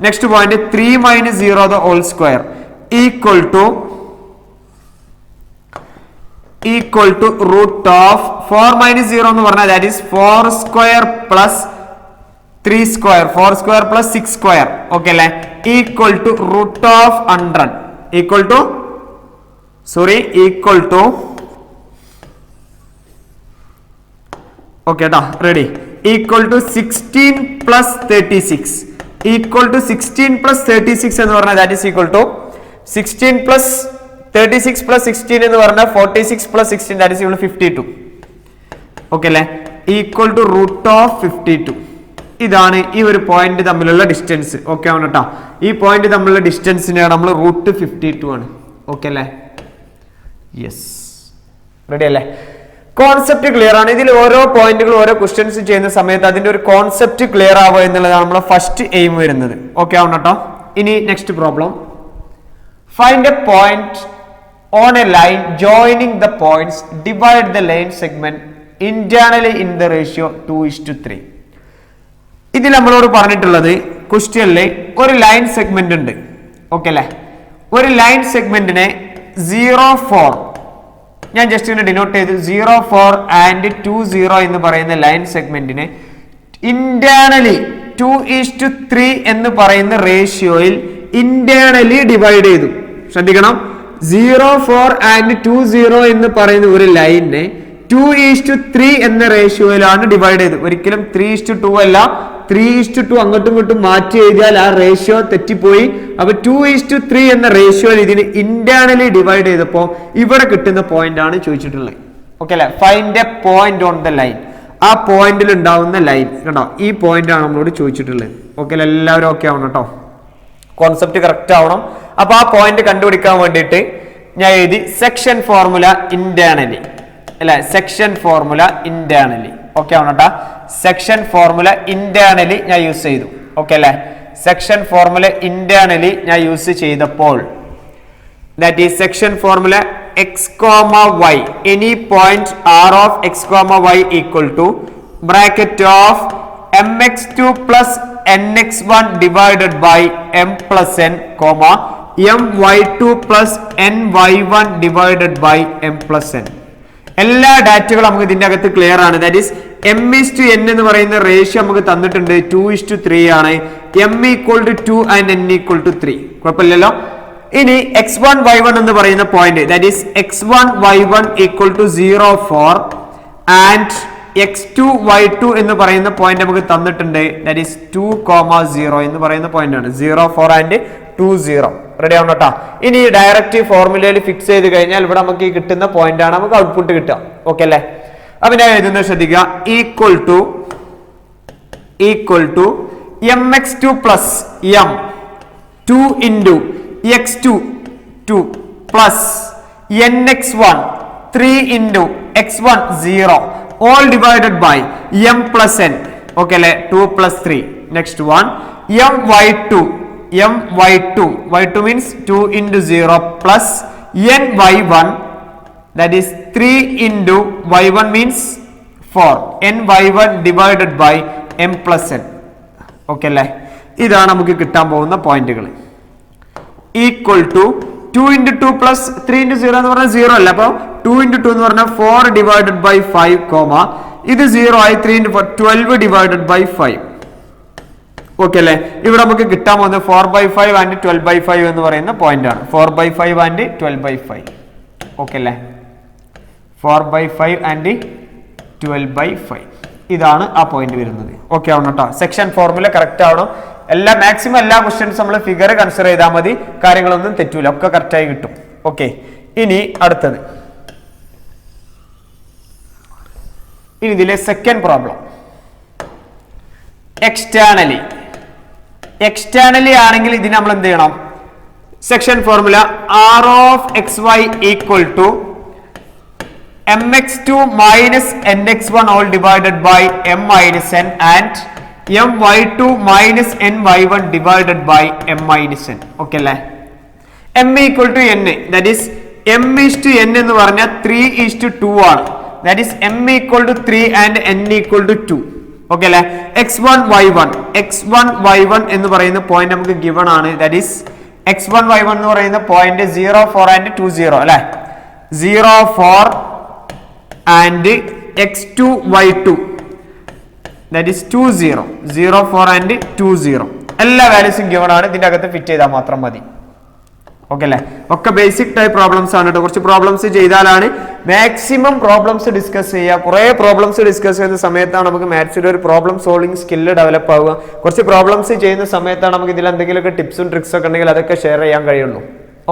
next point 3 minus 0 the whole square equal to root of 4 minus 0 എന്ന് പറഞ്ഞാൽ that is 4 square plus 3 square, 4 square plus 6 square. Okay അല്ലെ? Equal to root of 100 equal to okay ട്ടാ, ready, equal to 16 plus 36 equal to 16 plus 36 എന്ന് പറഞ്ഞാൽ that is equal to 16 plus 36 plus 16 എന്ന് പറഞ്ഞാൽ 46 plus 16 that is equal to 52. Okay അല്ലെ? Equal to root of 52. ഇതാണ് ഈ ഒരു പോയിന്റ് തമ്മിലുള്ള ഡിസ്റ്റൻസ്. ഓക്കെ ആണ് കേട്ടോ? ഈ പോയിന്റ് തമ്മിലുള്ള ഡിസ്റ്റൻസിനാണ് നമ്മൾ റൂട്ട് 52 ആണ്. ഓക്കെ അല്ലെ? യെസ്, റെഡി അല്ലേ? കോൺസെപ്റ്റ് ക്ലിയർ ആണ്. ഇതിൽ ഓരോ പോയിന്റുകൾ ഓരോ ക്വസ്റ്റ്യൻസ് ചെയ്യുന്ന സമയത്ത് അതിന്റെ ഒരു കോൺസെപ്റ്റ് ക്ലിയർ ആവുക എന്നുള്ളതാണ് നമ്മളെ ഫസ്റ്റ് എയിം വരുന്നത്. ഓക്കെ ആവണം കേട്ടോ. ഇനി next problem, find A point on a line joining the points, divide the line segment internally in the ratio 2:3. ഇതിൽ നമ്മളോട് പറഞ്ഞിട്ടുള്ളത് ക്വസ്റ്റ്യനിൽ ഒരു ലൈൻ സെഗ്മെന്റ് ഉണ്ട്. ഓക്കെ അല്ലേ? ഒരു ലൈൻ സെഗ്മെന്റിനെ 0,4 ഞാൻ ജസ്റ്റ് ഇങ്ങനെ ഡിനോട്ട് ചെയ്തു, 0,4 ആൻഡ് 2,0 എന്ന് പറയുന്ന ലൈൻ സെഗ്മെന്റിനെ ഇന്റേണലി 2:3 എന്ന് പറയുന്ന റേഷ്യോയിൽ ഇന്റേണലി ഡിവൈഡ് ചെയ്തു. ശ്രദ്ധിക്കണം, 0,4 ആൻഡ് 2,0 എന്ന് പറയുന്ന ഒരു ലൈനിനെ 2:3 എന്ന റേഷ്യോയിലാണ് ഡിവൈഡ് ചെയ്തത്. ഒരിക്കലും 3:2 അല്ല, 3:2 അങ്ങോട്ടും ഇങ്ങോട്ടും മാറ്റി എഴുതിയാൽ ആ റേഷ്യോ തെറ്റിപ്പോയി. അപ്പൊ 2:3 എന്ന റേഷ്യോയിൽ ഇതിന് ഇന്റേണലി ഡിവൈഡ് ചെയ്തപ്പോ ഇവിടെ കിട്ടുന്ന പോയിന്റ് ആണ് ചോദിച്ചിട്ടുള്ളത്. ഓക്കെ അല്ലെ? Find A point on the line, ആ പോയിന്റിൽ ഉണ്ടാവുന്ന ലൈൻ കേട്ടോ, ഈ പോയിന്റ് ആണ് നമ്മളോട് ചോദിച്ചിട്ടുള്ളത്. ഓക്കെ അല്ലെ? എല്ലാവരും ഓക്കെ ആവണം കേട്ടോ, കോൺസെപ്റ്റ് കറക്റ്റ് ആവണം. അപ്പൊ ആ പോയിന്റ് കണ്ടുപിടിക്കാൻ വേണ്ടിയിട്ട് ഞാൻ എഴുതി സെക്ഷൻ ഫോർമുല ഇന്റേണലി അല്ലെ, സെക്ഷൻ ഫോർമുല ഇന്റേണലി. ഓക്കെ ആവണം കേട്ടോ, സെക്ഷൻ ഫോർമുല ഇന്റേണലി ഞാൻ യൂസ് ചെയ്തു. ഓക്കെ അല്ലെ? സെക്ഷൻ ഫോർമുല ഇന്റേണലി ഞാൻ യൂസ് ചെയ്തപ്പോൾ that is section formula x, y, any point r of x, y equal to bracket of mx2 plus nx1 divided by m plus n, my2 plus ny1 divided by m plus n. എല്ലാ ഡാറ്റകളും നമുക്ക് ഇതിന്റെ അകത്ത് clear ആണ്. That is m:n എന്ന് പറയുന്ന ratio നമുക്ക് തന്നിട്ടുണ്ട് 2:3 ആണ്. m = 2 and n = 3. കുഴപ്പമില്ലല്ലോ. ഇനി x1 y1 എന്ന് പറയുന്ന point, that is x1 y1 = 0,4 and x2 y2 എന്ന് പറയുന്ന പോയിന്റ് നമുക്ക് തന്നിട്ടുണ്ട്. ദാറ്റ് ഈസ് 2,0 എന്ന് പറയുന്ന പോയിന്റ് ആണ്. 0,4 ആൻഡ് 2,0. റെഡി ആവണം കേട്ടോ. ഇനി ഡയറക്റ്റ് ഫോർമുലയിൽ ഫിക്സ് ചെയ്ത് കഴിഞ്ഞാൽ ഇവിടെ നമുക്ക് കിട്ടുന്ന പോയിന്റ് ആണ് നമുക്ക് ഔട്ട്പുട്ട് കിട്ടുക. ഓക്കെ അല്ലേ? അപ്പൊ ഞാൻ എഴുതുന്നത് ശ്രദ്ധിക്കുക, equal to mx2 plus m 2 into x2 2 plus nx1 3 into x1 0 all divided by m plus n. Okay അല്ലേ? 2 plus 3. Next one, y2 means 2 into 0 plus ny1, that is 3 into y1 means 4, ny1 divided by m plus n. Okay അല്ലേ? ഇതാണ് നമുക്ക് കിട്ടാൻ പോകുന്ന പോയിന്റുകൾ. Equal to 2 into 2 plus 3 into 0 എന്ന് പറഞ്ഞാൽ 0 അല്ല. അപ്പൊ 2 into 2 എന്ന് പറഞ്ഞാൽ 4 divided by 5, ഇത് 0 ആയി 3 into 4 12 divided by 5. ഓക്കെ അല്ലേ? ഇവിടെ നമുക്ക് കിട്ടാൻ പോകുന്നത് 4/5 ആൻഡ് 12/5 എന്ന് പറയുന്ന പോയിന്റ് ആണ്. 4/5 ആൻഡ് 12/5. ഓക്കെ അല്ലേ? 4/5 ആൻഡ് 12/5 ഇതാണ് ആ പോയിന്റ് വരുന്നത്. ഓക്കെ ആവണം കേട്ടോ. സെക്ഷൻ ഫോർമുല കറക്റ്റ് ആവണം. മാക്സിമം എല്ലാ ക്വസ്റ്റ്യൻസ് നമ്മൾ ഫിഗർ കൺസിഡർ ചെയ്താൽ മതി, കാര്യങ്ങളൊന്നും തെറ്റൂല, ഒക്കെ കറക്റ്റായി കിട്ടും. ഓക്കെ, ഇനി അടുത്തത്, ഇനി ഇതിലെ സെക്കൻഡ് പ്രോബ്ലം, എക്സ്റ്റേണലി ആണെങ്കിൽ ഇതിന് നമ്മൾ എന്ത് ചെയ്യണം? Section formula r of xy equal to mx2 minus nx1 all divided by m minus n and my2 minus ny1 divided by m minus n. Okay അല്ലേ? m equal to n, that is m:n എന്ന് പറഞ്ഞാൽ 3:2 ആണ്. that is m equal to 3 and n equal to 2. Okay അല്ലേ? x1 y1 എന്ന് പറയുന്ന point നമുക്ക് given ആണ്. that is x1 y1 എന്ന് പറയുന്ന പോയിന്റ് 0,4 and 2,0 അല്ലെ? 0,4 and x2 y2, that is 2,0, 0,4 and 2,0 എല്ലാ വാല്യൂസും ഗിവൺ ആണ്. ഇതിന്റെ അകത്ത് ഫിറ്റ് ചെയ്താൽ മാത്രം മതി. ഓക്കെ അല്ലേ? ഒക്കെ ബേസിക് ടൈപ്പ് പ്രോബ്ലംസ് ആണ് കേട്ടോ. കുറച്ച് പ്രോബ്ലംസ് ചെയ്താലാണ് മാക്സിമം പ്രോബ്ലംസ് ഡിസ്കസ് ചെയ്യുക. കുറേ പ്രോബ്ലംസ് ഡിസ്കസ് ചെയ്യുന്ന സമയത്താണ് നമുക്ക് മാത്സിന്റെ ഒരു പ്രോബ്ലം സോൾവിംഗ് സ്കില്ല് ഡെവലപ്പ് ആവുക. കുറച്ച് പ്രോബ്ലംസ് ചെയ്യുന്ന സമയത്താണ് നമുക്ക് ഇതിൽ എന്തെങ്കിലുമൊക്കെ ടിപ്സും ട്രിക്സ് ഒക്കെ ഉണ്ടെങ്കിൽ അതൊക്കെ ഷെയർ ചെയ്യാൻ കഴിയുള്ളൂ.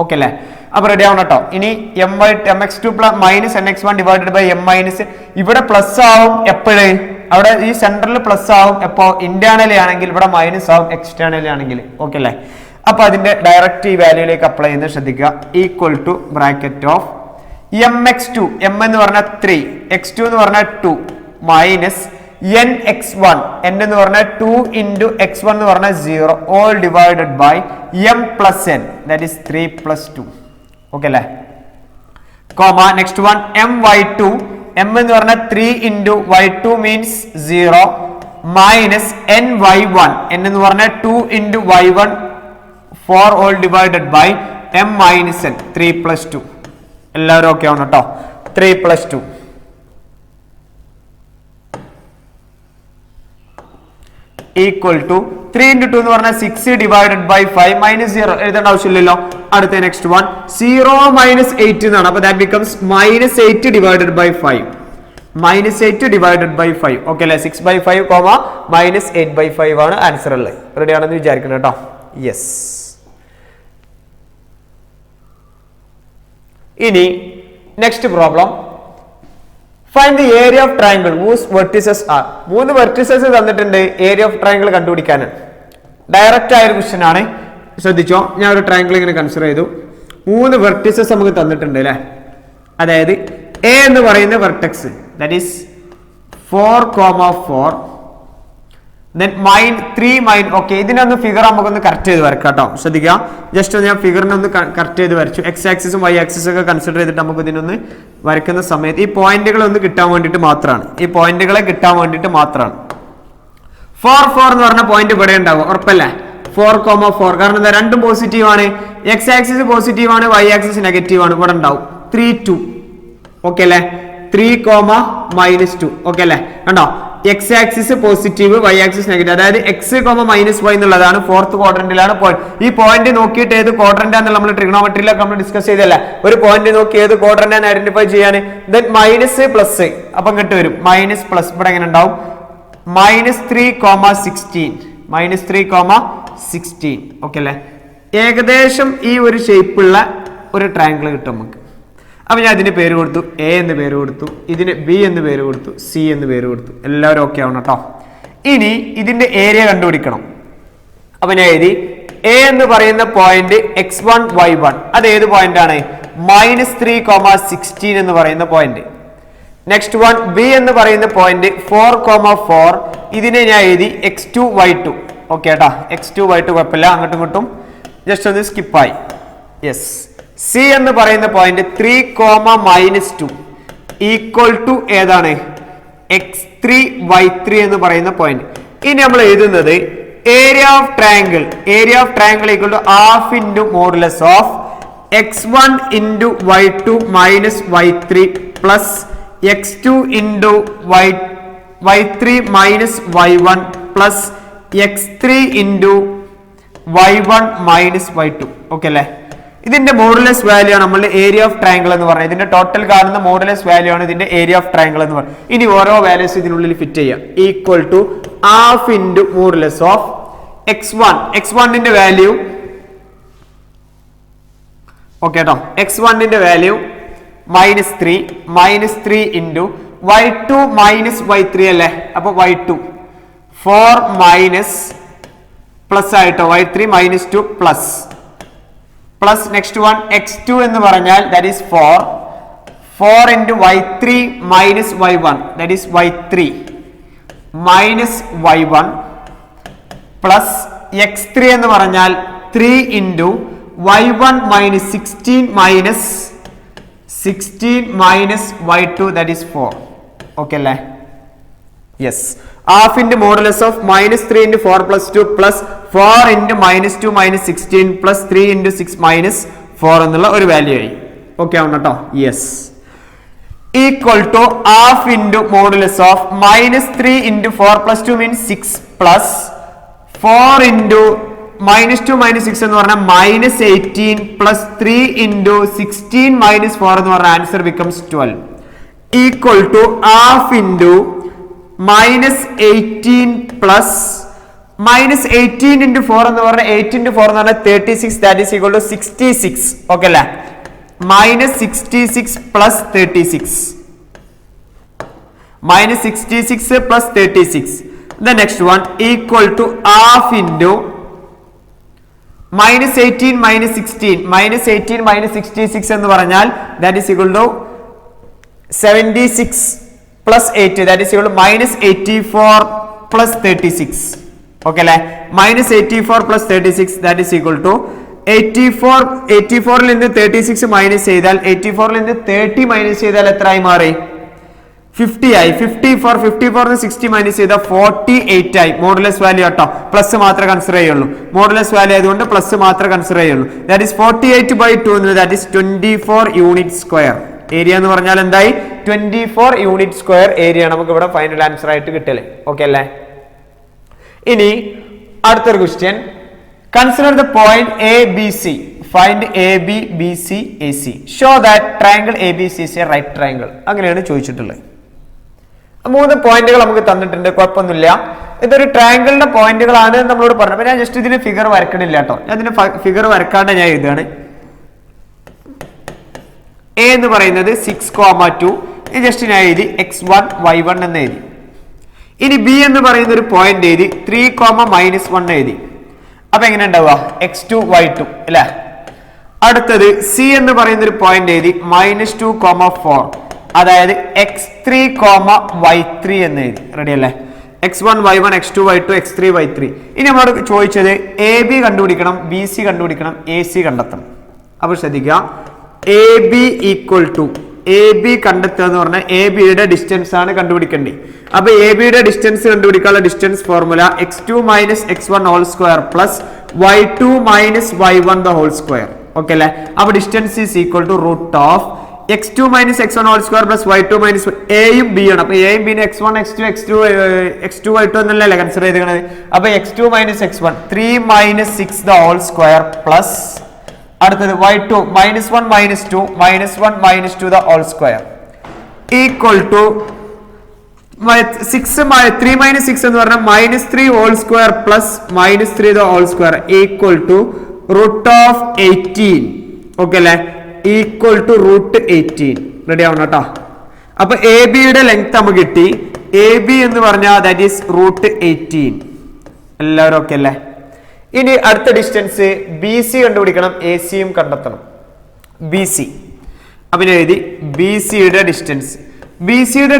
ഓക്കെ അല്ലേ? അപ്പൊ റെഡി ആവണം കേട്ടോ. ഇനി mx2 minus nx1 divided by m minus, ഇവിടെ പ്ലസ് ആവും എപ്പോഴേ? അവിടെ ഈ സെന്ററിൽ പ്ലസ് ആവും എപ്പോ? ഇന്റേണലി ആണെങ്കിൽ. ഇവിടെ മൈനസ് ആവും എക്സ്റ്റേണലി ആണെങ്കിൽ. ഓക്കെ അല്ലേ? അപ്പൊ അതിന്റെ ഡയറക്റ്റ് ഈ വാല്യൂയിലേക്ക് അപ്ലൈ ചെയ്യുന്നത് ശ്രദ്ധിക്കുക. Equal to bracket of M X two M എന്ന് പറഞ്ഞാൽ 3 എക്സ് ടു എന്ന് പറഞ്ഞാൽ 2 minus N X one N എന്ന് പറഞ്ഞാൽ 2 ഇൻറ്റു എക്സ് വൺ എന്ന് പറഞ്ഞാൽ 0 all divided by M plus N that is 3 plus 2 okay അല്ലേ comma next one M Y two M എന്ന് പറഞ്ഞാൽ 3 into Y two means 0 minus N Y one N എന്ന് പറഞ്ഞാൽ 2 into Y one 4 all divided by M minus N 3 plus 2 എല്ലാവരും okay ആണ് കേട്ടോ 3 plus 2 equal to 3 into 2 എന്ന് പറഞ്ഞാൽ 6 divided by 5 minus 0 എഴുതേണ്ട ആവശ്യമില്ലല്ലോ അടുത്ത നെക്സ്റ്റ് വൺ 0 മൈനസ് 8 എന്നാണ് അപ്പൊ that becomes minus 8 divided by 5 minus 8 divided by 5 okay അല്ലെ 6 ബൈ 5 കോമ മൈനസ് 8 ബൈ 5 ആണ് ആൻസർ ഉള്ളത് റെഡി ആണെന്ന് വിചാരിക്കണം കേട്ടോ യെസ് ഇനി next problem find the area of triangle whose vertices are 3 vertices തന്നിട്ടുണ്ട് ഏരിയ ഓഫ് ട്രയാങ്കിൾ കണ്ടുപിടിക്കാനാണ് ഡയറക്റ്റ് ആയ ഒരു ക്വസ്റ്റ്യൻ ആണ് ശ്രദ്ധിച്ചോ ഞാൻ ഒരു ട്രയാങ്കിൾ ഇങ്ങനെ കൺസിഡർ ചെയ്തു 3 വെർട്ടിസസ് നമുക്ക് തന്നിട്ടുണ്ട് അല്ലേ അതായത് എ എന്ന് പറയുന്ന vertex that is 4,4 then mine 3 mine okay ഇതിനൊന്ന് ഫിഗർ നമുക്കൊന്ന് കറക്റ്റ് ചെയ്ത് വരക്കാം കേട്ടോ ശ്രദ്ധിക്കുക ജസ്റ്റ് ഞാൻ ഫിഗറിനെ ഒന്ന് കറക്റ്റ് ചെയ്ത് വരച്ചു എക്സ് ആക്സിസും വൈ ആക്സിസും ഒക്കെ കൺസിഡർ ചെയ്തിട്ട് നമുക്ക് ഇതിനൊന്ന് വരയ്ക്കുന്ന സമയത്ത് ഈ പോയിന്റുകൾ ഒന്ന് കിട്ടാൻ വേണ്ടിയിട്ട് മാത്രമാണ് ഈ പോയിന്റുകളെ കിട്ടാൻ വേണ്ടിയിട്ട് മാത്രമാണ് 4 എന്ന് പറഞ്ഞ പോയിന്റ് ഇവിടെ ഉണ്ടാവും ഉറപ്പല്ലേ 4,4 കാരണം എന്താ രണ്ടും പോസിറ്റീവ് ആണ് എക്സ് ആക്സിസ് പോസിറ്റീവ് ആണ് വൈ ആക്സിസ് നെഗറ്റീവ് ആണ് ഇവിടെ ഉണ്ടാവും 3 2 ഓക്കെ അല്ലേ 3,-2 ഓക്കെ അല്ലേ കണ്ടോ X axis positive Y axis negative അതായത് എക്സ് മൈനസ് വൈ എന്നുള്ളതാണ് 4th ക്വാഡ്രന്റിലാണ് പോയിന്റ് ഈ പോയിന്റ് നോക്കിയിട്ട് ഏത് ക്വാഡ്രന്റ് ആണെന്ന് നമ്മൾ ട്രിഗണോമെട്രിയിലൊക്കെ നമ്മൾ ഡിസ്കസ് ചെയ്തല്ലേ ഒരു പോയിന്റ് നോക്കി ഏത് ക്വാഡ്രന്റ് ആണ് ഐഡന്റിഫൈ ചെയ്യാൻ ദെൻ മൈനസ് പ്ലസ് അപ്പൊ ഇങ്ങോട്ട് വരും മൈനസ് പ്ലസ് ഇവിടെ എങ്ങനെ ഉണ്ടാവും -3,16 ഓക്കെ അല്ലേ ഏകദേശം ഈ ഒരു ഷേപ്പുള്ള ഒരു ട്രയാങ്കിൾ കിട്ടും നമുക്ക് അപ്പൊ ഞാൻ ഇതിന് പേര് കൊടുത്തു എ എന്ന് പേര് കൊടുത്തു ഇതിന് ബി എന്ന് പേര് കൊടുത്തു സി എന്ന് പേര് കൊടുത്തു എല്ലാവരും ഓക്കെ ആവണം കേട്ടോ ഇനി ഇതിന്റെ ഏരിയ കണ്ടുപിടിക്കണം അപ്പൊ ഞാൻ എഴുതി എ എന്ന് പറയുന്ന പോയിന്റ് x1 y1 അത് ഏത് പോയിന്റ് ആണ് -3,16 എന്ന് പറയുന്ന പോയിന്റ് നെക്സ്റ്റ് വൺ ബി എന്ന് പറയുന്ന പോയിന്റ് 4,4 ഇതിനെ ഞാൻ എഴുതി x2 y2 ഓക്കെ കേട്ടാ x2 y2 കുഴപ്പമില്ല അങ്ങോട്ടും ഇങ്ങോട്ടും ജസ്റ്റ് ഒന്ന് സ്കിപ്പായി യെസ് സി എന്ന് പറയുന്ന പോയിന്റ് 3,-2 ഈക്വൽ ടു ഏതാണ് x3 y3 എന്ന് പറയുന്ന പോയിന്റ് ഇനി നമ്മൾ എഴുതുന്നത് area of triangle equal to half into modulus of x1 into y2 minus y3 plus x2 into y3 minus y1 plus x3 into y1 minus y2 okay അല്ലേ ഇതിന്റെ modulus value ആണ് നമ്മൾ area of triangle എന്ന് പറയുന്നത് ഇതിന്റെ total കാണുന്ന modulus value ആണ് ഇതിന്റെ ഏരിയ ഓഫ് ട്രയാങ്കിൾ എന്ന് പറയുന്നത് ഇനി ഓരോ വാല്യൂസ് ഇതിനുള്ളിൽ ഫിറ്റ് ചെയ്യാം equal to half into modulus of x1 ന്റെ വാല്യൂ ഓക്കെ കേട്ടോ x1 ന്റെ value -3 into y2 minus y3 അല്ലേ അപ്പൊ y2 4 മൈനസ് പ്ലസ് ആയിട്ടോ y3 -2 plus next one x2 എന്ന് പറഞ്ഞാൽ that is 4 into y3 minus y1 that is y3 minus y1 plus x3 എന്ന് പറഞ്ഞാൽ 3 into y1 minus 16 minus y2 that is 4 okay അല്ലേ yes half into modulus of -3 into 4 plus 2 plus 4 into -2 minus 16 plus 3 into 6 minus 4 എന്നുള്ള ഒരു value ആയി okay ആവണം കേട്ടോ yes equal to half into modulus of -3 into 4 plus 2 means 6 plus 4 into -2 minus 6 എന്ന് പറഞ്ഞാൽ -18 plus 3 into 16 minus 4 എന്ന് പറഞ്ഞാൽ answer becomes 12 equal to half into -18 plus -18 into 4 എന്ന് പറഞ്ഞാൽ 8 ഇൻറ്റു 4 എന്ന് പറഞ്ഞാൽ 36 that is equal to 66 okay അല്ലേ -66 plus 36 -66 plus 36 the next one equal to half into -18 -16 -18 -66 എന്ന് പറഞ്ഞാൽ that is equal to 76 plus 8 that is equal to -84 plus 36 okay അല്ലേ -84 plus 36 that is equal to 84 ൽ നിന്ന് 36 minus ചെയ്താൽ 84 ൽ നിന്ന് 30 minus ചെയ്താൽ എത്രയായി മാറി 50 ആയി 54 ന്ന് 60 മൈനസ് ചെയ്താൽ 48 ആയി മോഡുലസ് വാല്യൂ ആട്ടോ പ്ലസ് മാത്രമേ കൺസിഡർ ചെയ്യുള്ളൂ മോഡുലസ് വാല്യൂ ആയതുകൊണ്ട് പ്ലസ് മാത്രമേ കൺസിഡർ ചെയ്യുള്ളൂ that is 48/2 that is 24 unit square area എന്ന് പറഞ്ഞാൽ എന്തായി 24 യൂണിറ്റ് സ്ക്വയർ ഏരിയ നമുക്ക് ഇവിടെ ഫൈനൽ ആൻസർ ആയിട്ട് കിട്ടല്ലേ ഓക്കെ അല്ലേ ഇനി അടുത്തൊരു question consider the point ABC find AB BC AC show that triangle ABC is a right triangle അങ്ങനെയാണ് ചോദിച്ചിട്ടുള്ളത് മൂന്ന് പോയിന്റുകൾ നമുക്ക് തന്നിട്ടുണ്ട് കുഴപ്പമൊന്നുമില്ല ഇതൊരു ട്രയാങ്കിളിന്റെ പോയിന്റുകളാണ് നമ്മളോട് പറഞ്ഞത് അപ്പോൾ ഞാൻ ജസ്റ്റ് ഇതിന് ഫിഗർ വരക്കണില്ല കേട്ടോ ഞാൻ ഇതിന് ഫിഗർ വരക്കാണ്ട് ഞാൻ എഴുതുകയാണ് A എന്ന് പറയുന്നത് 6,2 ജസ്റ്റ് ഞാൻ എഴുതി x1 y1 എന്ന് എഴുതി ഇനി B എന്ന് പറയുന്ന ഒരു പോയിന്റ് എഴുതി 3,-1 എഴുതി അപ്പൊ എങ്ങനെ ഉണ്ടാവുക x2 y2 അല്ലേ അടുത്തത് C എന്ന് പറയുന്ന ഒരു പോയിന്റ് എഴുതി -2,4 അതായത് x3, y3 എന്ന് എഴുതി റെഡി അല്ലേ x1 y1 x2 y2 x3 y3 ഇനി നമ്മളോട് ചോദിച്ചത് AB കണ്ടുപിടിക്കണം BC കണ്ടുപിടിക്കണം AC കണ്ടെത്തണം അപ്പോൾ ശ്രദ്ധിക്കുക AB ഈക്വൽ ടു AB കണ്ടെത്തുക എന്ന് പറഞ്ഞാൽ ABയുടെ ഡിസ്റ്റൻസ് ആണ് കണ്ടുപിടിക്കേണ്ടത് അപ്പൊ ABയുടെ ഡിസ്റ്റൻസ് കണ്ടുപിടിക്കാനുള്ള distance formula x2 - x1 whole square plus y2 - y1 the whole square okay അല്ലേ അപ്പൊ distance is equal to root of x2 - x1 whole square plus y2 - A യും B ആണ് അപ്പൊ A യും B നെ x1 x2 y2 എന്നല്ലേ consider ചെയ്തിരിക്കുന്നത് അപ്പൊ x2 - x1 3 - 6 the whole square plus അടുത്തത് y2 -1 - 2 -1 - 2 the whole square equal to 3 - 6 എന്ന് പറഞ്ഞാൽ -3 whole square plus -3 the whole square equal to root of 18 okay അല്ലേ ഈക്വൽ ടു റൂട്ട് 18 റെഡി ആവണം കേട്ടോ അപ്പൊ AB യുടെ ലെങ്ത് നമുക്ക് കിട്ടി AB എന്ന് പറഞ്ഞാൽ ദാറ്റ് ഈസ് റൂട്ട് 18 എല്ലാവരും ഓക്കെ അല്ലേ ഇനി അടുത്ത ഡിസ്റ്റൻസ് BC കണ്ടുപിടിക്കണം AC യും കണ്ടെത്തണം BC അപ്പൊ എഴുതി BC യുടെ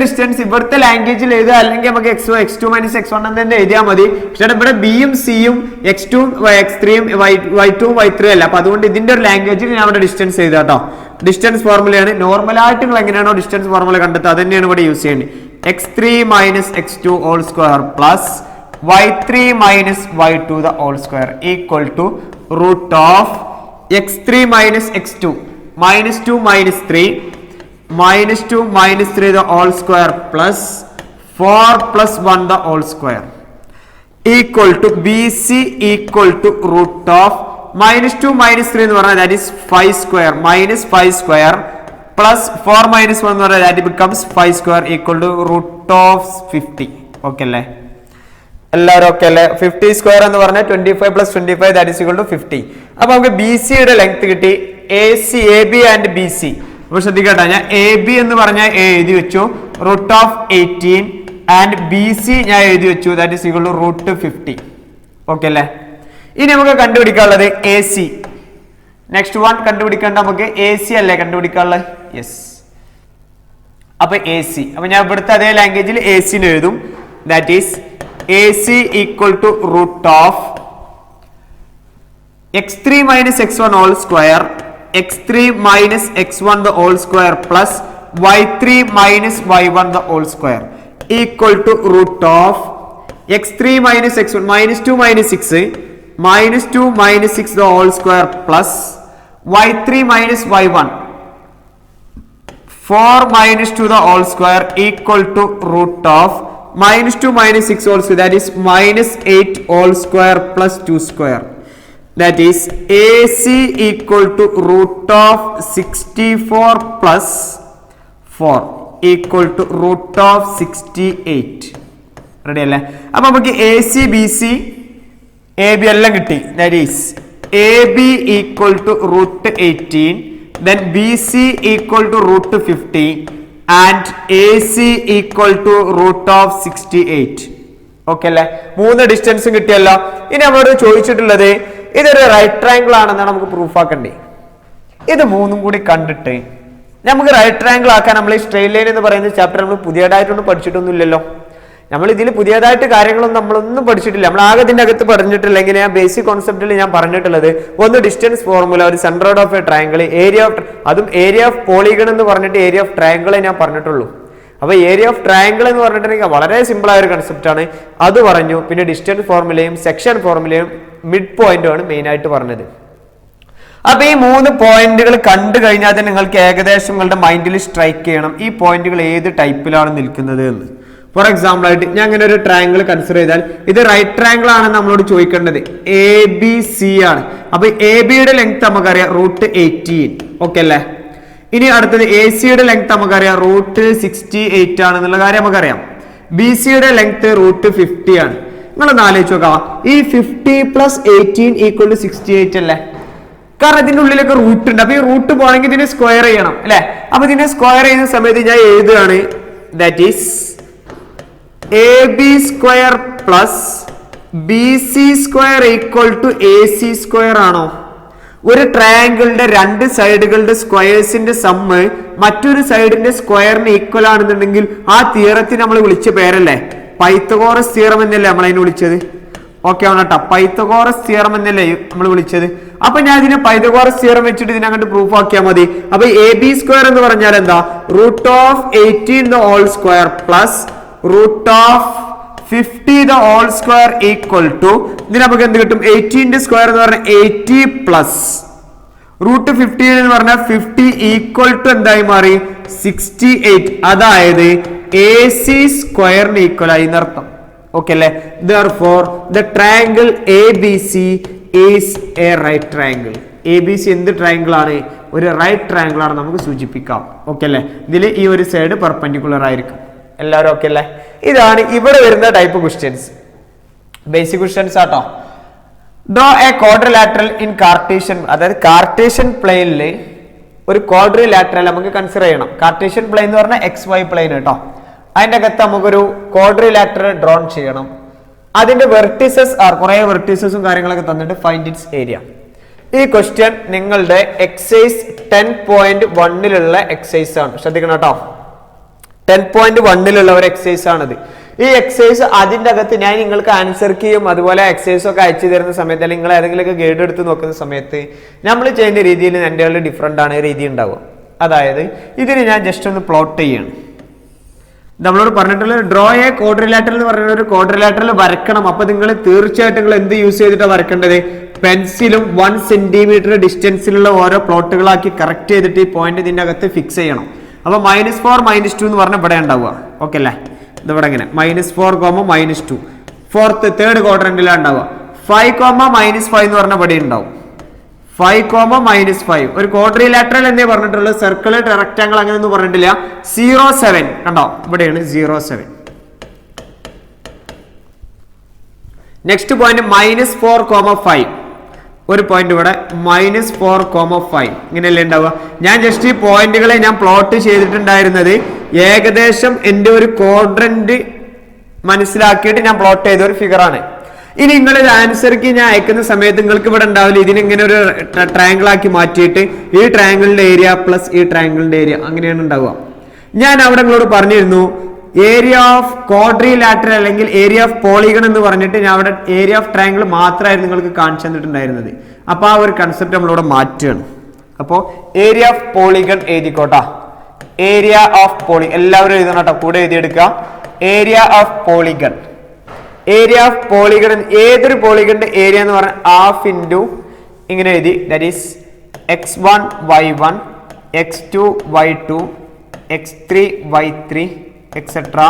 ഡിസ്റ്റൻസ് ഇവിടുത്തെ ലാംഗ്വേജിൽ എഴുതുക അല്ലെങ്കിൽ നമുക്ക് x2 - x1 എന്ന് തന്നെ എഴുതിയാൽ മതി പക്ഷേ ഇവിടെ B യും C യും x2 x3 y2 y3 അല്ല അപ്പൊ അതുകൊണ്ട് ഇതിന്റെ ഒരു ലാംഗ്വേജിൽ ഞാൻ ഇവിടെ ഡിസ്റ്റൻസ് എഴുതാം കേട്ടോ ഡിസ്റ്റൻസ് ഫോർമുലയാണ് നോർമലായിട്ട് നിങ്ങൾ എങ്ങനെയാണോ ഡിസ്റ്റൻസ് ഫോർമുല കണ്ടെത്തുക അത് തന്നെയാണ് ഇവിടെ യൂസ് ചെയ്യേണ്ടത് x3 - x2 whole square plus y3 - y2 the whole square equal to root of x3 - x2 -2 - 3 -2 - 3 the whole square plus 4 + 1 the whole square equal to BC equal to root of -2 - 3 എന്ന് പറഞ്ഞാൽ that is 5 square -5 square plus 4 - 1 എന്ന് പറഞ്ഞാൽ that becomes 5 square equal to root of 50 okay അല്ലേ എല്ലാവരും okay അല്ലേ 50 square എന്ന് പറഞ്ഞാൽ 25 + 25 that is equal to 50 അപ്പൊ നമുക്ക് BC യുടെ ലെങ്ത് കിട്ടി AB ആൻഡ് BC അപ്പൊ ശ്രദ്ധിക്കട്ടെ ഞാൻ AB എന്ന് പറഞ്ഞാൽ A എഴുതി വെച്ചു റൂട്ട് ഓഫ് 18 ആൻഡ് BC ഞാൻ എഴുതി വെച്ചു that is equal to root 50 okay അല്ലേ ഇനി നമുക്ക് കണ്ടുപിടിക്കാനുള്ളത് AC നെക്സ്റ്റ് വൺ കണ്ടുപിടിക്കേണ്ട നമുക്ക് AC അല്ലേ കണ്ടുപിടിക്കാനുള്ളത് യെസ് അപ്പൊ AC അപ്പൊ ഞാൻ ഇവിടുത്തെ അതേ ലാംഗ്വേജിൽ AC ന് എഴുതും that is AC equal to root of x3 - x1 whole square x3 - x1 the whole square plus y3 - y1 the whole square equal to root of x3 - x1 -2 - 6 -2 - 6 the whole square plus y3 - y1 4 - 2 the whole square equal to root of -2 - 6 whole square that is -8 whole square plus 2 square that is AC equal to root of 64 plus 4 equal to root of 68 ready അല്ലേ അപ്പൊ നമുക്ക് AC BC AB എല്ലാം കിട്ടി that is AB equal to root 18 then BC equal to root 50 and AC equal to root of 68 okay അല്ലേ മൂന്ന് ഡിസ്റ്റൻസും കിട്ടിയല്ലോ ഇനി നമ്മളോട് ചോദിച്ചിട്ടുള്ളത് ഇതൊരു റൈറ്റ് ട്രയാങ്കിൾ ആണെന്നാണ് നമുക്ക് പ്രൂഫ് ആക്കണ്ടേ. ഇത് മൂന്നും കൂടി കണ്ടിട്ട് നമുക്ക് റൈറ്റ് ട്രയാങ്കിൾ ആക്കാൻ നമ്മൾ ഈ സ്ട്രെയിറ്റ് ലൈൻ എന്ന് പറയുന്ന ചാപ്റ്റർ നമ്മൾ പുതിയതായിട്ടൊന്നും പഠിച്ചിട്ടൊന്നും ഇല്ലല്ലോ. നമ്മൾ ഇതിൽ പുതിയതായിട്ട് കാര്യങ്ങളൊന്നും നമ്മളൊന്നും പഠിച്ചിട്ടില്ല. നമ്മൾ ആകെ ഇതിന്റെ അകത്ത് പഠിച്ചിട്ടില്ല. എങ്ങനെ ഞാൻ ബേസിക് കോൺസെപ്റ്റിൽ ഞാൻ പറഞ്ഞിട്ടുള്ളത് ഒന്ന് ഡിസ്റ്റൻസ് ഫോർമുല, ഒരു centroid of a triangle, area of, അതും ഏരിയ ഓഫ് പോളിഗൺ എന്ന് പറഞ്ഞിട്ട് ഏരിയ ഓഫ് ട്രയാങ്കിളെ ഞാൻ പറഞ്ഞിട്ടുള്ളൂ. അപ്പൊ ഏരിയ ഓഫ് ട്രയാങ്കിൾ എന്ന് പറഞ്ഞിട്ടുണ്ടെങ്കിൽ വളരെ സിമ്പിൾ ആയ ഒരു കൺസെപ്റ്റ് ആണ്, അത് പറഞ്ഞു. പിന്നെ ഡിസ്റ്റൻസ് ഫോർമുലയും സെക്ഷൻ ഫോർമുലയും മിഡ് പോയിന്റും ആണ് മെയിൻ ആയിട്ട് പറഞ്ഞത്. അപ്പൊ ഈ 3 പോയിന്റുകൾ കണ്ടു കഴിഞ്ഞാൽ തന്നെ നിങ്ങൾക്ക് ഏകദേശം നിങ്ങളുടെ മൈൻഡിൽ സ്ട്രൈക്ക് ചെയ്യണം ഈ പോയിന്റുകൾ ഏത് ടൈപ്പിലാണ് നിൽക്കുന്നത് എന്ന്. ഫോർ എക്സാമ്പിൾ ആയിട്ട് ഞാൻ ഇങ്ങനെ ഒരു ട്രയാങ്കിൾ കൺസിഡർ ചെയ്താൽ ഇത് റൈറ്റ് ട്രയാങ്കിൾ ആണ് നമ്മളോട് ചോദിക്കേണ്ടത്, ABC ആണ്. അപ്പൊ AB-യുടെ ലെങ്ത് നമുക്കറിയാം √18, ഓക്കെ അല്ലേ. ഇനി അടുത്തത് AC-യുടെ ലെങ്ത് നമുക്കറിയാം √68 ആണെന്നുള്ള കാര്യം നമുക്കറിയാം. BC-യുടെ ലെങ്ത് √50 ആണ്. നിങ്ങളൊന്ന് ആലോചിച്ച് നോക്കാം, ഈ 50 + 18 = 68 അല്ലേ. കാരണം ഇതിന്റെ ഉള്ളിലൊക്കെ റൂട്ട് ഉണ്ട്. അപ്പൊ ഈ റൂട്ട് പോകണമെങ്കിൽ ഇതിനെ സ്ക്വയർ ചെയ്യണം അല്ലെ. അപ്പൊ ഇതിനെ സ്ക്വയർ ചെയ്യുന്ന സമയത്ത് ഞാൻ എഴുതുകയാണ്, that is AB² + BC² = AC² ആണോ? ഒരു ട്രയാങ്കിളിന്റെ രണ്ട് സൈഡുകളുടെ സ്ക്വയേഴ്സിന്റെ സമ്മ് മറ്റൊരു സൈഡിന്റെ സ്ക്വയറിന് ഈക്വൽ ആണെന്നുണ്ടെങ്കിൽ ആ തിയറത്തിന് നമ്മൾ വിളിച്ച പേരല്ലേ പൈത്തഗോറസ് തിയറം എന്നല്ലേ നമ്മൾ അതിനെ വിളിച്ചത്. ഓക്കെ ആണ് കേട്ടോ, പൈത്തഗോറസ് തിയറം എന്നല്ലേ നമ്മൾ വിളിച്ചത്. അപ്പൊ ഞാൻ ഇതിനെ പൈത്തഗോറസ് തിയറം വെച്ചിട്ട് ഇതിനങ്ങോട്ട് പ്രൂഫ് ആക്കിയാൽ മതി. അപ്പൊ AB² എന്ന് പറഞ്ഞാൽ എന്താ, √18² + √50² ഇതിന് നമുക്ക് എന്ത് കിട്ടും, 18² എന്ന് പറഞ്ഞാൽ 80 പ്ലസ് √15 എന്ന് പറഞ്ഞാൽ 50 = എന്തായി മാറി, 68. അതായത് AC² ഈക്വൽ ആയി എന്നർത്ഥം. ഓക്കെ അല്ലെ. Therefore the triangle ABC is a right triangle. ABC എന്ത് ട്രയാങ്കിൾ ആണ്, ഒരു റൈറ്റ് ട്രയാങ്കിൾ ആണ് നമുക്ക് സൂചിപ്പിക്കാം. ഓക്കെ അല്ലെ. ഇതിൽ ഈ ഒരു സൈഡ് പെർപെൻഡിക്കുലർ ആയിരിക്കും. എല്ലാവരും ഓക്കെ അല്ലേ. ഇതാണ് ഇവിടെ വരുന്ന ടൈപ്പ് ക്വസ്റ്റ്യൻസ്, ബേസിക് ക്വസ്റ്റ്യൻസ് ആട്ടോ. Draw A quadrilateral in Cartesian, അതായത് കാർട്ടീഷ്യൻ പ്ലെയിനിൽ ഒരു ക്വാഡ്രിലാറ്ററൽ നമുക്ക് കൺസിഡർ ചെയ്യണം. കാർട്ടീഷ്യൻ പ്ലെയിൻ എന്ന് പറഞ്ഞാൽ XY പ്ലെയിൻ കേട്ടോ. അതിന്റെ അകത്ത് നമുക്കൊരു ക്വാഡ്രിലാറ്ററൽ ഡ്രോൺ ചെയ്യണം. അതിന്റെ വെർട്ടിസസ് ആർ, കുറെ വെർട്ടിസസും കാര്യങ്ങളൊക്കെ തന്നിട്ട് ഫൈൻഡ് ഇറ്റ്സ് ഏരിയ. ഈ ക്വസ്റ്റ്യൻ നിങ്ങളുടെ എക്സൈസ് 10.1 എക്സൈസ് ആണ്, ശ്രദ്ധിക്കണം കേട്ടോ. 10.1 ഒരു എക്സൈസ് ആണത്. ഈ എക്സൈസ് അതിന്റെ അകത്ത് ഞാൻ നിങ്ങൾക്ക് ആൻസർ കീയും അതുപോലെ എക്സൈസും ഒക്കെ അയച്ചു തരുന്ന സമയത്ത്, അല്ലെങ്കിൽ നിങ്ങൾ ഏതെങ്കിലുമൊക്കെ ഗൈഡ് എടുത്ത് നോക്കുന്ന സമയത്ത് നമ്മൾ ചെയ്യുന്ന രീതിയിൽ എൻ്റെ ഡിഫറെൻ്റ് ആണ് രീതി ഉണ്ടാവുക. അതായത് ഇതിന് ഞാൻ ജസ്റ്റ് ഒന്ന് പ്ലോട്ട് ചെയ്യണം. നമ്മളോട് പറഞ്ഞിട്ടുള്ള ഡ്രോ എ ക്വാഡ്രിലാറ്ററൽ എന്ന് പറഞ്ഞ ഒരു ക്വാഡ്രിലാറ്ററൽ വരക്കണം. അപ്പൊ നിങ്ങൾ തീർച്ചയായിട്ടും നിങ്ങൾ എന്ത് യൂസ് ചെയ്തിട്ടാണ് വരക്കേണ്ടത്, പെൻസിലും 1 സെന്റിമീറ്റർ ഡിസ്റ്റൻസിലുള്ള ഓരോ പ്ലോട്ടുകളാക്കി കറക്റ്റ് ചെയ്തിട്ട് ഈ പോയിന്റ് ഇതിന്റെ അകത്ത് ഫിക്സ് ചെയ്യണം. അപ്പൊ -4 -2 എന്ന് പറഞ്ഞാൽ ഇവിടെ ഉണ്ടാവുക. ഓക്കെ അല്ലേ. ഇതിവിടെ ഇങ്ങനെ -4, -2 ഫോർത്ത് തേർഡ് ക്വാഡ്രന്റിലാണ് ഉണ്ടാവുക. 5, -5 എന്ന് പറഞ്ഞാൽ ഇവിടെ ഉണ്ടാവും. 5, -5 ഒരു ക്വാഡ്രിലാറ്ററൽ എന്നേ പറഞ്ഞിട്ടുള്ളത്, സർക്കിൾ റെക്ടാങ്കിൾ അങ്ങനെ ഒന്നും പറഞ്ഞിട്ടില്ല. 0, 7 കണ്ടോ, ഇവിടെയാണ് 0, 7. നെക്സ്റ്റ് പോയിന്റ് -4, 5 ഒരു പോയിന്റ് ഇവിടെ -4, 5 ഇങ്ങനെയല്ലേ ഉണ്ടാവുക. ഞാൻ ജസ്റ്റ് ഈ പോയിന്റുകളെ ഞാൻ പ്ലോട്ട് ചെയ്തിട്ടുണ്ടായിരുന്നത് ഏകദേശം എൻ്റെ ഒരു ക്വാഡ്രന്റ് മനസ്സിലാക്കിയിട്ട് ഞാൻ പ്ലോട്ട് ചെയ്ത ഒരു ഫിഗർ ആണ്. ഇനി നിങ്ങൾ ആൻസർക്ക് ഞാൻ അയക്കുന്ന സമയത്ത് നിങ്ങൾക്ക് ഇവിടെ ഉണ്ടാവില്ല, ഇതിനിങ്ങനെ ഒരു ട്രയാങ്കിൾ ആക്കി മാറ്റിയിട്ട് ഈ ട്രയാങ്കിളിന്റെ ഏരിയ പ്ലസ് ഈ ട്രയാങ്കിളിന്റെ ഏരിയ അങ്ങനെയാണ് ഉണ്ടാവുക. ഞാൻ അവിടെ നിങ്ങളോട് പറഞ്ഞിരുന്നു ഏരിയ ഓഫ് ക്വാഡ്രിലാറ്ററൽ അല്ലെങ്കിൽ ഏരിയ ഓഫ് പോളിഗൺ എന്ന് പറഞ്ഞിട്ട് ഞാൻ അവിടെ ഏരിയ ഓഫ് ട്രയാങ്കിൾ മാത്രമായിരുന്നു നിങ്ങൾക്ക് കാണിച്ചു തന്നിട്ടുണ്ടായിരുന്നത്. അപ്പൊ ആ ഒരു കൺസെപ്റ്റ് നമ്മളിവിടെ മാറ്റുകയാണ്. അപ്പോൾ ഏരിയ ഓഫ് പോളിഗൺ എഴുതിക്കോട്ടാ, ഏരിയ ഓഫ് പോളി എല്ലാവരും എഴുതണം കേട്ടോ, കൂടെ എഴുതിയെടുക്കുക. Area of polygon, area of polygon ഏതൊരു പോളിഗണിന്റെ ഏരിയ എന്ന് പറഞ്ഞാൽ ഹാഫ് ഇൻറ്റു ഇങ്ങനെ എഴുതി, that is x1 y1 x2 y2 x3 y3 etcetera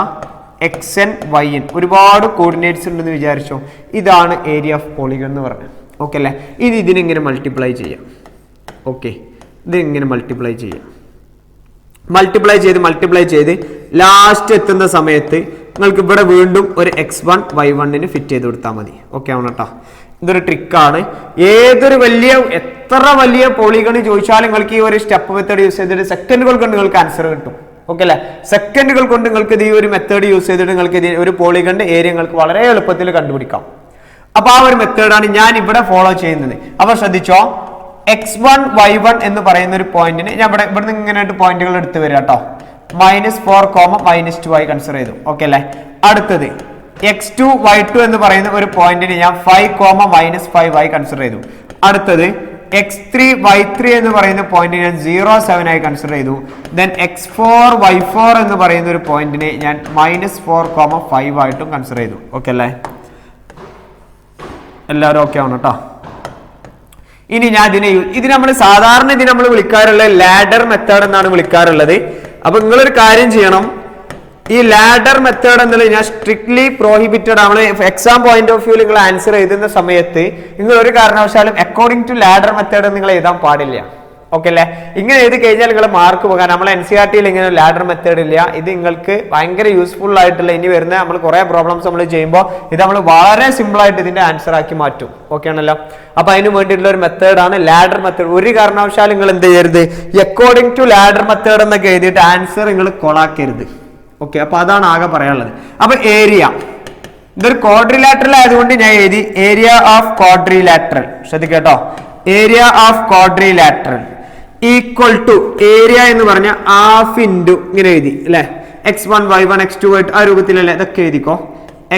xn yn ഒരുപാട് കോർഡിനേറ്റ്സ് ഉണ്ടെന്ന് വിചാരിച്ചോ. ഇതാണ് ഏരിയ ഓഫ് പോളിഗൺ എന്ന് പറഞ്ഞത്. ഓക്കെ അല്ലേ. ഇത് ഇതിനെങ്ങനെ മൾട്ടിപ്ലൈ ചെയ്യാം. ഓക്കെ, ഇതിങ്ങനെ മൾട്ടിപ്ലൈ ചെയ്യാം. മൾട്ടിപ്ലൈ ചെയ്ത് ലാസ്റ്റ് എത്തുന്ന സമയത്ത് നിങ്ങൾക്ക് ഇവിടെ വീണ്ടും ഒരു x1 y1 ഫിറ്റ് ചെയ്ത് കൊടുത്താൽ മതി. ഓക്കെ ആണ് കേട്ടോ. ഇതൊരു ട്രിക്കാണ്. ഏതൊരു എത്ര വലിയ പോളിഗൺ ചോദിച്ചാലും നിങ്ങൾക്ക് ഈ ഒരു സ്റ്റെപ്പ് മെത്തേഡ് യൂസ് ചെയ്തിട്ട് സെക്കൻഡുകൾ കൊണ്ട് നിങ്ങൾക്ക് ആൻസർ കിട്ടും. ഓക്കെ അല്ലെ. സെക്കൻഡുകൾ കൊണ്ട് നിങ്ങൾക്ക് ഈ ഒരു മെത്തേഡ് യൂസ് ചെയ്തിട്ട് നിങ്ങൾക്ക് ഒരു പോളിഗണിന്റെ ഏരിയ നിങ്ങൾക്ക് വളരെ എളുപ്പത്തിൽ കണ്ടുപിടിക്കാം. അപ്പൊ ആ ഒരു മെത്തേഡാണ് ഞാൻ ഇവിടെ ഫോളോ ചെയ്യുന്നത്. അപ്പൊ ശ്രദ്ധിച്ചോ, x1 y1 എന്ന് പറയുന്ന ഒരു പോയിന്റിന് ഞാൻ ഇവിടുന്ന് ഇങ്ങനെ പോയിന്റുകൾ എടുത്ത് വരിക കേട്ടോ. -4, -2 ആയി കൺസിഡർ ചെയ്തു. ഓക്കെ അല്ലെ? അടുത്തത് x2 y2 എന്ന് പറയുന്ന ഒരു പോയിന്റിന് ഞാൻ 5, -5 ആയി കൺസിഡർ ചെയ്തു. അടുത്തത് x3 y3 എന്ന് പറയുന്ന പോയിന്റിന് ഞാൻ 0, 7 ആയി കൺസിഡർ ചെയ്തു. ദെൻ x4 y4 എന്ന് പറയുന്ന ഒരു പോയിന്റിനെ ഞാൻ -4, 5 ആയിട്ടും കൺസിഡർ ചെയ്തു. ഓക്കെ അല്ലേ? എല്ലാവരും ഓക്കെ ആണ് കേട്ടോ. ഇനി ഞാൻ ഇത് നമ്മൾ സാധാരണ നമ്മൾ വിളിക്കാറുള്ളത് ലാഡർ മെത്തേഡ് എന്നാണ് വിളിക്കാറുള്ളത്. അപ്പൊ നിങ്ങളൊരു കാര്യം ചെയ്യണം, ഈ ലാഡർ മെത്തേഡ് എന്നുള്ളത് ഞാൻ സ്ട്രിക്ട്ലി പ്രോഹിബിറ്റഡ് ആണ്. എക്സാം പോയിന്റ് ഓഫ് വ്യൂ നിങ്ങൾ ആൻസർ എഴുതുന്ന സമയത്ത് നിങ്ങൾ ഒരു കാരണവശാലും അക്കോർഡിംഗ് ടു ലാഡർ മെത്തേഡ് നിങ്ങൾ എഴുതാൻ പാടില്ല. ഓക്കെ അല്ലേ? ഇങ്ങനെ എഴുതി കഴിഞ്ഞാൽ നിങ്ങൾ മാർക്ക് പോകാൻ. നമ്മളെ NCERT-യിൽ ഇങ്ങനെ ലാഡർ മെത്തേഡ് ഇല്ല. ഇത് നിങ്ങൾക്ക് ഭയങ്കര യൂസ്ഫുൾ ആയിട്ടുള്ള ഇനി വരുന്ന നമ്മൾ കുറെ പ്രോബ്ലംസ് നമ്മൾ ചെയ്യുമ്പോൾ ഇത് നമ്മൾ വളരെ സിമ്പിൾ ആയിട്ട് ഇതിന്റെ ആൻസർ ആക്കി മാറ്റും. ഓക്കെ ആണല്ലോ? അപ്പൊ അതിന് വേണ്ടിയിട്ടുള്ള ഒരു മെത്തേഡാണ് ലാഡർ മെത്തേഡ്. ഒരു കാരണവശാലും നിങ്ങൾ എന്ത് ചെയ്യരുത്, അക്കോർഡിംഗ് ടു ലാഡർ മെത്തേഡ് എന്നൊക്കെ എഴുതിയിട്ട് ആൻസർ നിങ്ങൾ കൊളാക്കരുത്. ഓക്കെ, അപ്പൊ അതാണ് ആകെ പറയാനുള്ളത്. അപ്പൊ ഏരിയ, ഇതൊരു ക്വാഡ്രിലാറ്ററൽ ആയതുകൊണ്ട് ഞാൻ എഴുതി ഏരിയ ഓഫ് ക്വാഡ്രിലാറ്ററൽ. ശ്രദ്ധിക്കട്ടോ, area of quadrilateral equal to area എന്ന് പറഞ്ഞ ഹാഫ് ഇൻറ്റു ഇങ്ങനെ എഴുതി അല്ലെ, x1 y1 x2 y2 ആ രൂപത്തിലല്ലേ? ഇതൊക്കെ എഴുതിക്കോ.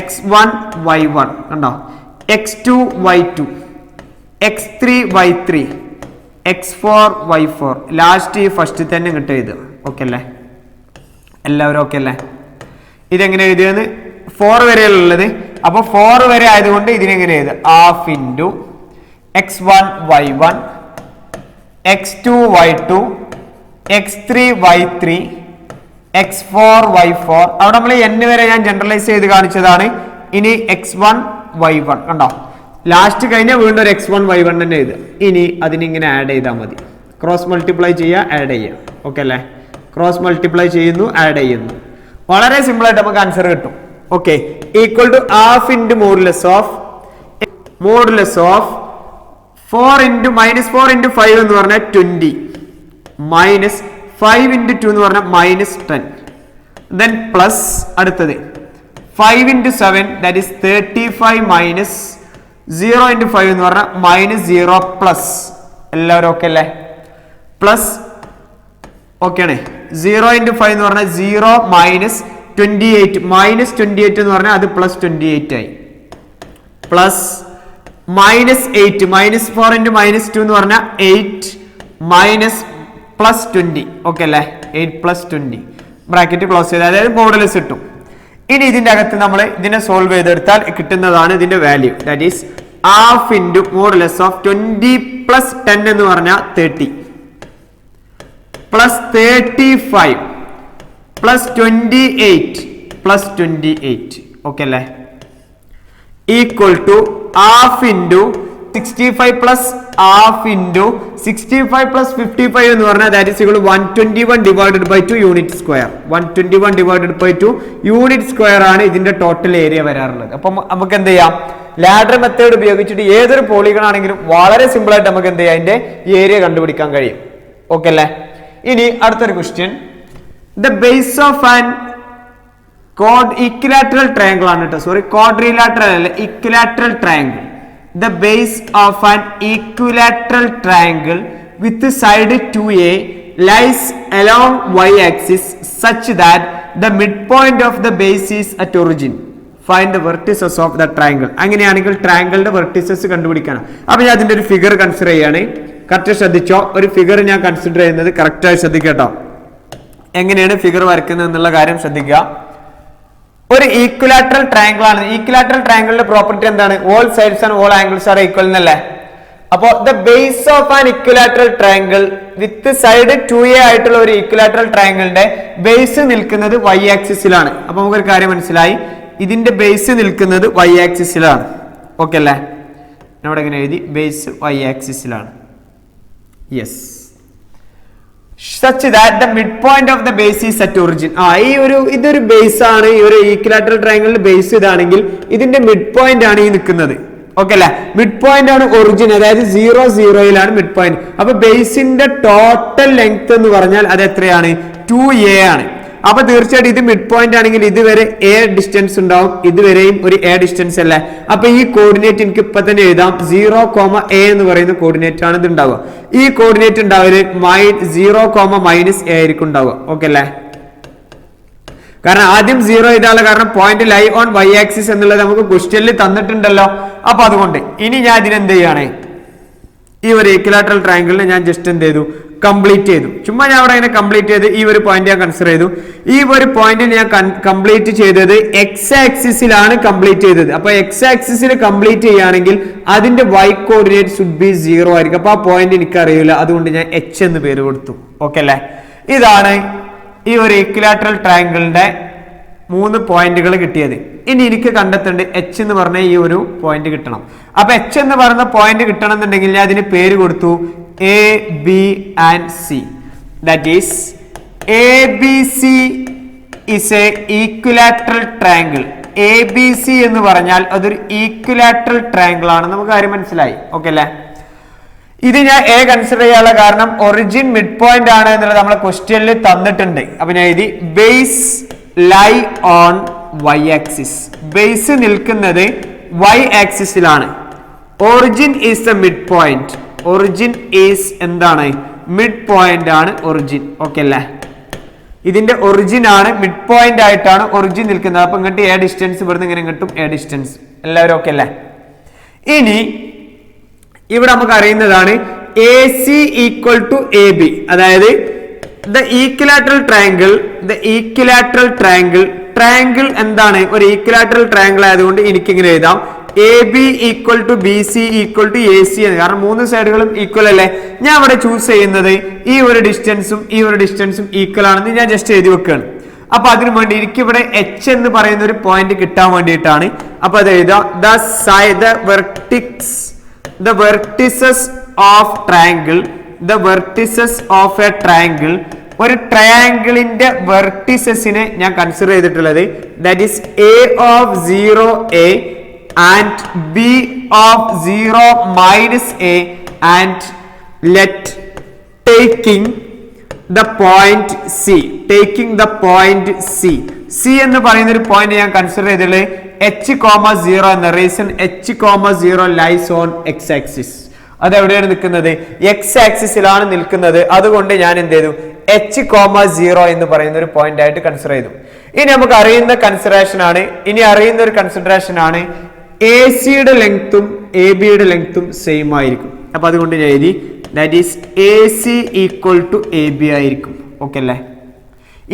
x1 y1 കണ്ടോ, x2 y2 x3 y3 x4 y4 last ഈ ഫസ്റ്റ് തന്നെ ഇങ്ങോട്ട് എഴുതുക. ഓക്കെ അല്ലേ? എല്ലാവരും ഓക്കെ അല്ലേ? ഇതെങ്ങനെ എഴുതിയെന്ന് 4 വരെയുള്ളത്. അപ്പൊ 4 വരെ ആയതുകൊണ്ട് ഇതിനെങ്ങനെ എഴുതുക, half into x1 y1 x2 y2 x3 y3 x4 y4. അവിടെ നമ്മൾ n വരെ ഞാൻ ജനറലൈസ് ചെയ്ത് കാണിച്ചതാണ്. ഇനി x1 y1 കണ്ടോ, ലാസ്റ്റ് കഴിഞ്ഞാൽ വീണ്ടും ഒരു x1 y1 തന്നെ എഴുതുക. ഇനി അതിനിങ്ങനെ ആഡ് ചെയ്താൽ മതി. ക്രോസ് മൾട്ടിപ്ലൈ ചെയ്യുക, ആഡ് ചെയ്യുക. ഓക്കെ അല്ലേ? ക്രോസ് മൾട്ടിപ്ലൈ ചെയ്യുന്നു, ആഡ് ചെയ്യുന്നു. വളരെ സിമ്പിൾ ആയിട്ട് നമുക്ക് ആൻസർ കിട്ടും. Okay, equal to half into modulus of 4 into -4 into 5 എന്ന് പറഞ്ഞാൽ 20 മൈനസ് 5 ഇൻറ്റു 2 എന്ന് പറഞ്ഞാൽ -10. ദെൻ പ്ലസ് അടുത്തത് 5 into 7 that is 35 minus 0 into 5 എന്ന് പറഞ്ഞാൽ -0 പ്ലസ്. എല്ലാവരും ഓക്കെ അല്ലേ? പ്ലസ് ഓക്കെ ആണ്. 0 ഇൻറ്റു 5 എന്ന് പറഞ്ഞാൽ 0 മൈനസ് 28 -28 എന്ന് പറഞ്ഞാൽ അത് +28 ആയി. പ്ലസ് -8 -4 ഇൻറ്റു -2 എന്ന് പറഞ്ഞാൽ 8 മൈനസ് +20. ഓക്കെ അല്ലേ? 8 + 20 ബ്രാക്കറ്റ് ക്ലോസ് ചെയ്ത്, അതായത് മോഡുലസ് കിട്ടും. ഇനി ഇതിന്റെ അകത്ത് നമ്മൾ ഇതിനെ സോൾവ് ചെയ്തെടുത്താൽ കിട്ടുന്നതാണ് ഇതിന്റെ value. That is half into modulus of 20 + 10 എന്ന് പറഞ്ഞാൽ 30 പ്ലസ് 35 പ്ലസ് 28 പ്ലസ് 28. ഓക്കെ അല്ലേ? Equal to half into 65 plus half into 65 plus 55 എന്ന് പറഞ്ഞാൽ that is equal to 121 divided by 2 unit square. 121 divided by 2 unit square ആണ് ഇതിന്റെ total area വരാറുള്ളത്. അപ്പം നമുക്ക് എന്ത് ചെയ്യാം, ലാഡർ മെത്തേഡ് ഉപയോഗിച്ചിട്ട് ഏതൊരു പോളിഗൺ ആണെങ്കിലും വളരെ സിമ്പിൾ ആയിട്ട് നമുക്ക് എന്ത് ചെയ്യാം, അതിന്റെ ഏരിയ കണ്ടുപിടിക്കാൻ കഴിയും. ഓക്കെ അല്ലേ? ഇനി അടുത്തൊരു question, the base of an equilateral triangle ആണ് കേട്ടോ, സോറി ക്വാഡ്രിലാറ്ററൽ അല്ല, equilateral triangle. The base of an equilateral triangle with side 2a lies along y-axis such that the midpoint of the base is at origin. Find the vertices of the triangle. അങ്ങനെയാണെങ്കിൽ ട്രയാങ്കിളിന്റെ vertices കണ്ടുപിടിക്കണം. അപ്പൊ ഞാൻ അതിന്റെ ഒരു figure consider ചെയ്യാണ്. Correct ശ്രദ്ധിച്ചോ, ഒരു ഫിഗർ ഞാൻ കൺസിഡർ ചെയ്യുന്നത് കറക്റ്റായി ശ്രദ്ധിക്കട്ടോ. എങ്ങനെയാണ് ഫിഗർ വരയ്ക്കുന്നത് എന്നുള്ള കാര്യം ശ്രദ്ധിക്കുക. ഒരു ഈക്വിലാറ്ററൽ ട്രയാങ്കിൾ ആണ്. ഈക്വിലാറ്ററൽ ട്രയാങ്കിളിന്റെ പ്രോപ്പർട്ടി എന്താണ്? All sides and all angles are equal എന്നല്ലേ? അപ്പോ the base of an equilateral triangle with side 2a ആയിട്ടുള്ള ഒരു ഇക്വിലാറ്ററൽ ട്രയാങ്കിളിന്റെ ബേസ് നിൽക്കുന്നത് y ആക്സിസിലാണ്. അപ്പൊ നമുക്കൊരു കാര്യം മനസ്സിലായി, ഇതിന്റെ ബേസ് നിൽക്കുന്നത് y ആക്സിസിലാണ്. ഓക്കെ അല്ലേ? ഇവിടെ എങ്ങനെ എഴുതി, ബേസ് y ആക്സിസിലാണ്. Yes, such that the midpoint of the base is at origin. ഇതൊരു ബേസ് ആണ്. ഈ ഒരു ഈക്വിലാറ്ററൽ ട്രയാങ്കിളിന്റെ ബേസ് ഇതാണെങ്കിൽ ഇതിന്റെ മിഡ് പോയിന്റ് ആണ് ഈ നിൽക്കുന്നത്. ഓക്കെ അല്ലെ? മിഡ് പോയിന്റ് ആണ് ഒറിജിൻ, അതായത് 0 0 മിഡ് പോയിന്റ്. അപ്പൊ ബേസിന്റെ ടോട്ടൽ ലെങ്ത് എന്ന് പറഞ്ഞാൽ അത് എത്രയാണ്? 2a ആണ്. അപ്പൊ തീർച്ചയായിട്ടും ഇത് മിഡ് പോയിന്റ് ആണെങ്കിൽ ഇതുവരെ എ ഡിസ്റ്റൻസ് ഉണ്ടാവും, ഇതുവരെയും ഒരു എ ഡിസ്റ്റൻസ് അല്ലേ. അപ്പൊ ഈ കോർഡിനേറ്റ് എനിക്ക് ഇപ്പൊ തന്നെ എഴുതാം. 0, a എന്ന് പറയുന്ന കോർഡിനേറ്റ് ആണ് ഇത് ഉണ്ടാവുക. ഈ കോർഡിനേറ്റ് ഉണ്ടാവല് 0, -a ആയിരിക്കും ഉണ്ടാവുക. ഓക്കെ അല്ലേ? കാരണം ആദ്യം 0 എഴുതാനുള്ള കാരണം point lie on y axis എന്നുള്ളത് നമുക്ക് ക്വസ്റ്റ്യനിൽ തന്നിട്ടുണ്ടല്ലോ. അപ്പൊ അതുകൊണ്ട് ഇനി ഞാൻ ഇതിനെന്ത് ചെയ്യാണ്, ഈ ഒരു ഈക്വിലാറ്ററൽ ട്രയാങ്കിളിനെ ഞാൻ ജസ്റ്റ് എന്ത് ചെയ്തു, കംപ്ലീറ്റ് ചെയ്തു. ചുമ്മാ ഞാൻ അവിടെ ഇങ്ങനെ കംപ്ലീറ്റ് ചെയ്ത് ഈ ഒരു പോയിന്റ് ഞാൻ കൺസിഡർ ചെയ്തു. ഈ ഒരു പോയിന്റ് ഞാൻ കംപ്ലീറ്റ് ചെയ്തത് എക്സ് ആക്സിസിലാണ് കംപ്ലീറ്റ് ചെയ്തത്. അപ്പൊ എക്സ് ആക്സിസിൽ കംപ്ലീറ്റ് ചെയ്യുകയാണെങ്കിൽ അതിന്റെ y കോർഡിനേറ്റ് ഷുഡ് ബി 0 ആയിരിക്കും. അപ്പൊ ആ പോയിന്റ് എനിക്ക് അറിയില്ല, അതുകൊണ്ട് ഞാൻ h എന്ന് പേര് കൊടുത്തു. ഓക്കെ അല്ലേ? ഇതാണ് ഈ ഒരു ഈക്വിലാറ്ററൽ ട്രയാങ്കിളിന്റെ 3 പോയിന്റുകൾ കിട്ടിയത്. ഇനി എനിക്ക് കണ്ടെത്തേണ്ട h എന്ന് പറഞ്ഞ ഈ ഒരു പോയിന്റ് കിട്ടണം. അപ്പൊ h എന്ന് പറയുന്ന പോയിന്റ് കിട്ടണം എന്നുണ്ടെങ്കിൽ ഞാൻ അതിന് പേര് കൊടുത്തു A B and C. That is A B C is a equilateral triangle. A B C എന്ന് പറഞ്ഞാൽ അതൊരു ഈക്വിലാറ്ററൽ ട്രയാങ്കിൾ ആണ്. നമുക്ക് കാര്യം മനസ്സിലായി. ഓക്കെ അല്ലേ? ഇത് ഞാൻ എ കൺസിഡർ ചെയ്യാനുള്ള കാരണം ഒറിജിൻ മിഡ് പോയിന്റ് ആണ് എന്നുള്ളത് നമ്മളെ ക്വസ്റ്റ്യനിൽ തന്നിട്ടുണ്ട്. അപ്പൊ ഞാൻ എഴുതി base lie on y axis. Base നിൽക്കുന്നത് y ആക്സിസിലാണ്. Origin is the mid point. Origin is എന്താണ്? മിഡ് പോയിന്റ് ആണ് ഒറിജിൻ. ഓക്കെ അല്ലേ? ഇതിന്റെ ഒറിജിൻ ആണ്, മിഡ് പോയിന്റ് ആയിട്ടാണ് ഒറിജിൻ നിൽക്കുന്നത്. അപ്പൊ ഇങ്ങോട്ട് എ ഡിസ്റ്റൻസ്, ഇവിടുന്ന് ഇങ്ങനെ കിട്ടും എ ഡിസ്റ്റൻസ്. എല്ലാവരും ഓക്കെ അല്ലേ? ഇനി ഇവിടെ നമുക്ക് അറിയുന്നതാണ് A C equal to A B. അതായത് ദ ഈക്വിലാറ്ററൽ ട്രയാങ്കിൾ എന്താണ്? ഒരു ഈക്വിലാറ്ററൽ ട്രയാങ്കിൾ ആയതുകൊണ്ട് എനിക്ക് ഇങ്ങനെ എഴുതാം A B equal to B C equal to A C എന്ന്. കാരണം 3 സൈഡുകളും ഈക്വൽ അല്ലേ. ഞാൻ ഇവിടെ ചൂസ് ചെയ്യുന്നത് ഈ ഒരു ഡിസ്റ്റൻസും ഈ ഒരു ഡിസ്റ്റൻസും ഈക്വൽ ആണെന്ന് ഞാൻ ജസ്റ്റ് എഴുതി വെക്കുകയാണ്. അപ്പൊ അതിനു വേണ്ടി എനിക്ക് ഇവിടെ h എന്ന് പറയുന്ന ഒരു പോയിന്റ് കിട്ടാൻ വേണ്ടിയിട്ടാണ്. അപ്പൊ അത് എഴുതാം the vertices of a triangle. ഒരു ട്രയാങ്കിളിന്റെ വെർട്ടിസസിനെ ഞാൻ കൺസിഡർ ചെയ്തിട്ടുള്ളത് that is a of 0a and b of 0-a and let taking the point c എന്ന് പറയുന്ന ഒരു പോയിന്റ് ഞാൻ കൺസിഡർ ചെയ്തിട്ടുള്ളത് h,0 എന്ന reason h,0 lies on x axis. അത് എവിടെയാണ് നിൽക്കുന്നത്? x ആക്സിസിലാണ് നിൽക്കുന്നത്. അതുകൊണ്ട് ഞാൻ എന്ത് ചെയ്തു, h,0 എന്ന് പറയുന്ന ഒരു പോയിന്റ് ആയിട്ട് കൺസിഡർ ചെയ്തു. ഇനി നമുക്ക് അറിയുന്ന ഒരു കൺസിഡറേഷൻ ആണ് എ സിയുടെ ലെങ്ത്തും എ ബിയുടെ ലെങ്ത്തും സെയിം ആയിരിക്കും. അപ്പൊ അതുകൊണ്ട് ഞാൻ എഴുതി that is A C equal to A B ആയിരിക്കും. ഓക്കെ അല്ലേ?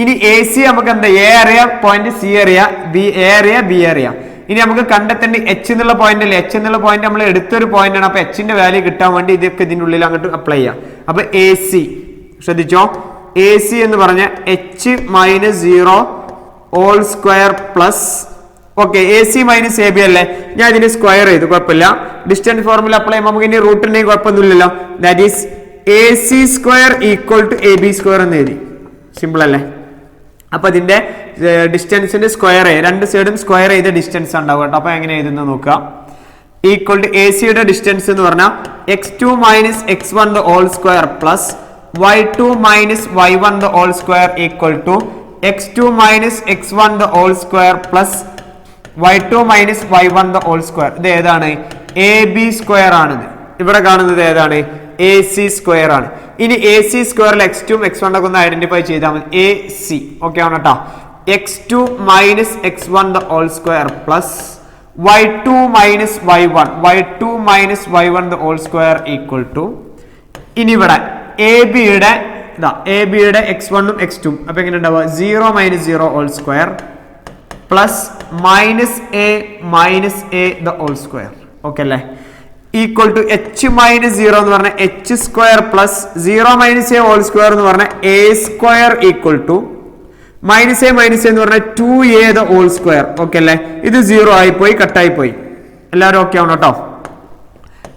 ഇനി എ സി നമുക്ക് എന്താ, എ അറിയാം, പോയിന്റ് സി അറിയാം, എ അറിയാം, ബി അറിയാം. ഇനി നമുക്ക് കണ്ടെത്തേണ്ട h എന്നുള്ള പോയിന്റ് അല്ലേ. h എന്നുള്ള പോയിന്റ് നമ്മൾ എടുത്തൊരു പോയിന്റ് ആണ്. അപ്പൊ h ന്റെ വാല്യൂ കിട്ടാൻ വേണ്ടി ഇതൊക്കെ ഇതിനുള്ളിൽ അങ്ങോട്ട് അപ്ലൈ ചെയ്യാം. അപ്പൊ എ സി ശ്രദ്ധിച്ചോ, എ സി എന്ന് പറഞ്ഞ h-0 whole square plus, okay, A C minus A B അല്ലേ. ഞാൻ ഇതിന് സ്ക്വയർ ചെയ്തു, കുഴപ്പമില്ല. ഡിസ്റ്റൻസ് ഫോർമുല അപ്ലൈ ചെയ്യുമ്പോൾ നമുക്ക് ഇനി റൂട്ട് ഉണ്ടെങ്കിൽ കുഴപ്പമൊന്നുമില്ലല്ലോ. That is A C square equal to A B square എന്ന് എഴുതി. സിമ്പിൾ അല്ലേ? അപ്പൊ ഇതിന്റെ ഡിസ്റ്റൻസിന്റെ സ്ക്വയർ, രണ്ട് സൈഡും സ്ക്വയർ ചെയ്ത ഡിസ്റ്റൻസ് ഉണ്ടാവും കേട്ടോ. അപ്പൊ എങ്ങനെ എഴുതുന്നത് നോക്കുക. ഈക്വൽ ടു എ സിയുടെ ഡിസ്റ്റൻസ് എന്ന് പറഞ്ഞാൽ x2 minus x1 the whole square plus y2 minus y1 the whole square equal to x2 minus x1 the whole square plus y2 minus y1 the whole square. ഇത് ഏതാണ്? A B square ആണിത്. ഇവിടെ കാണുന്നത് ഏതാണ്? A C square ആണ്. ഇനി A C സ്ക്വയറിൽ x2 x1 ഒക്കെ ഒന്ന് ഐഡന്റിഫൈ ചെയ്താൽ മതി. എ സി ഓക്കെ ആണ് കേട്ടോ. x2 minus x1 the whole square plus y2 minus y1 the whole square equal to, ഇനി ഇവിടെ എ ബിയുടെ x1 ഉം x2 ഉം അപ്പൊ എങ്ങനെ ഉണ്ടാവുക? 0 minus 0 whole square plus minus A the whole square. Okay അല്ലേ? ഈക്വൽ ടു h-0 എന്ന് പറഞ്ഞാൽ h square plus 0 minus A whole square എന്ന് പറഞ്ഞാൽ A square equal to minus A എന്ന് പറഞ്ഞാൽ 2a the whole square. Okay അല്ലേ? ഇത് 0 ആയിപ്പോയി, കട്ടായി പോയി. എല്ലാവരും ഓക്കെ ആവണം കേട്ടോ.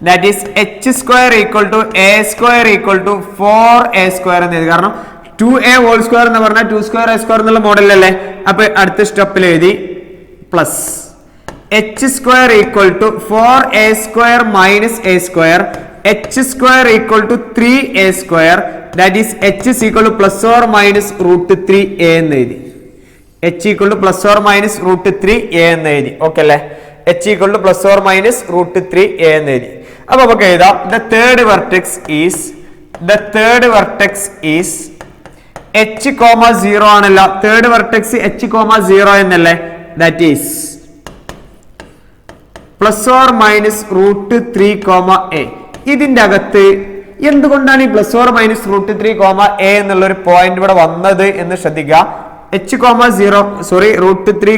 That is h square equal to A square equal to 4a square എന്ന് എഴുതി. കാരണം 2a ഹോൾ സ്ക്വയർ എന്ന് പറഞ്ഞാൽ 2 സ്ക്വയർ a സ്ക്വയർ എന്നുള്ള മോഡലല്ലേ. അപ്പൊ അടുത്ത സ്റ്റെപ്പിൽ എഴുതി plus h square equal to 4a square minus a square h square equal to 3a square. That is h equal to plus or minus √3a എന്ന് എഴുതി. h equal to plus or minus √3 a എന്ന് എഴുതി. Okay അല്ലേ? h equal to plus or minus √3 a എന്ന് എഴുതി. അപ്പൊ നമുക്ക് എഴുതാം the third vertex is h, 0 ആണല്ലോ. തേർഡ് വെർട്ടെക്സ് h, 0 എന്നല്ലേ? That is plus or minus √3, a. ഇതിന്റെ അകത്ത് എന്തുകൊണ്ടാണ് ഈ പ്ലസ് ഓർ മൈനസ് √3, a എന്നുള്ള ഒരു പോയിന്റ് ഇവിടെ വന്നത് എന്ന് ശ്രദ്ധിക്കുക. h, 0 സോറി √3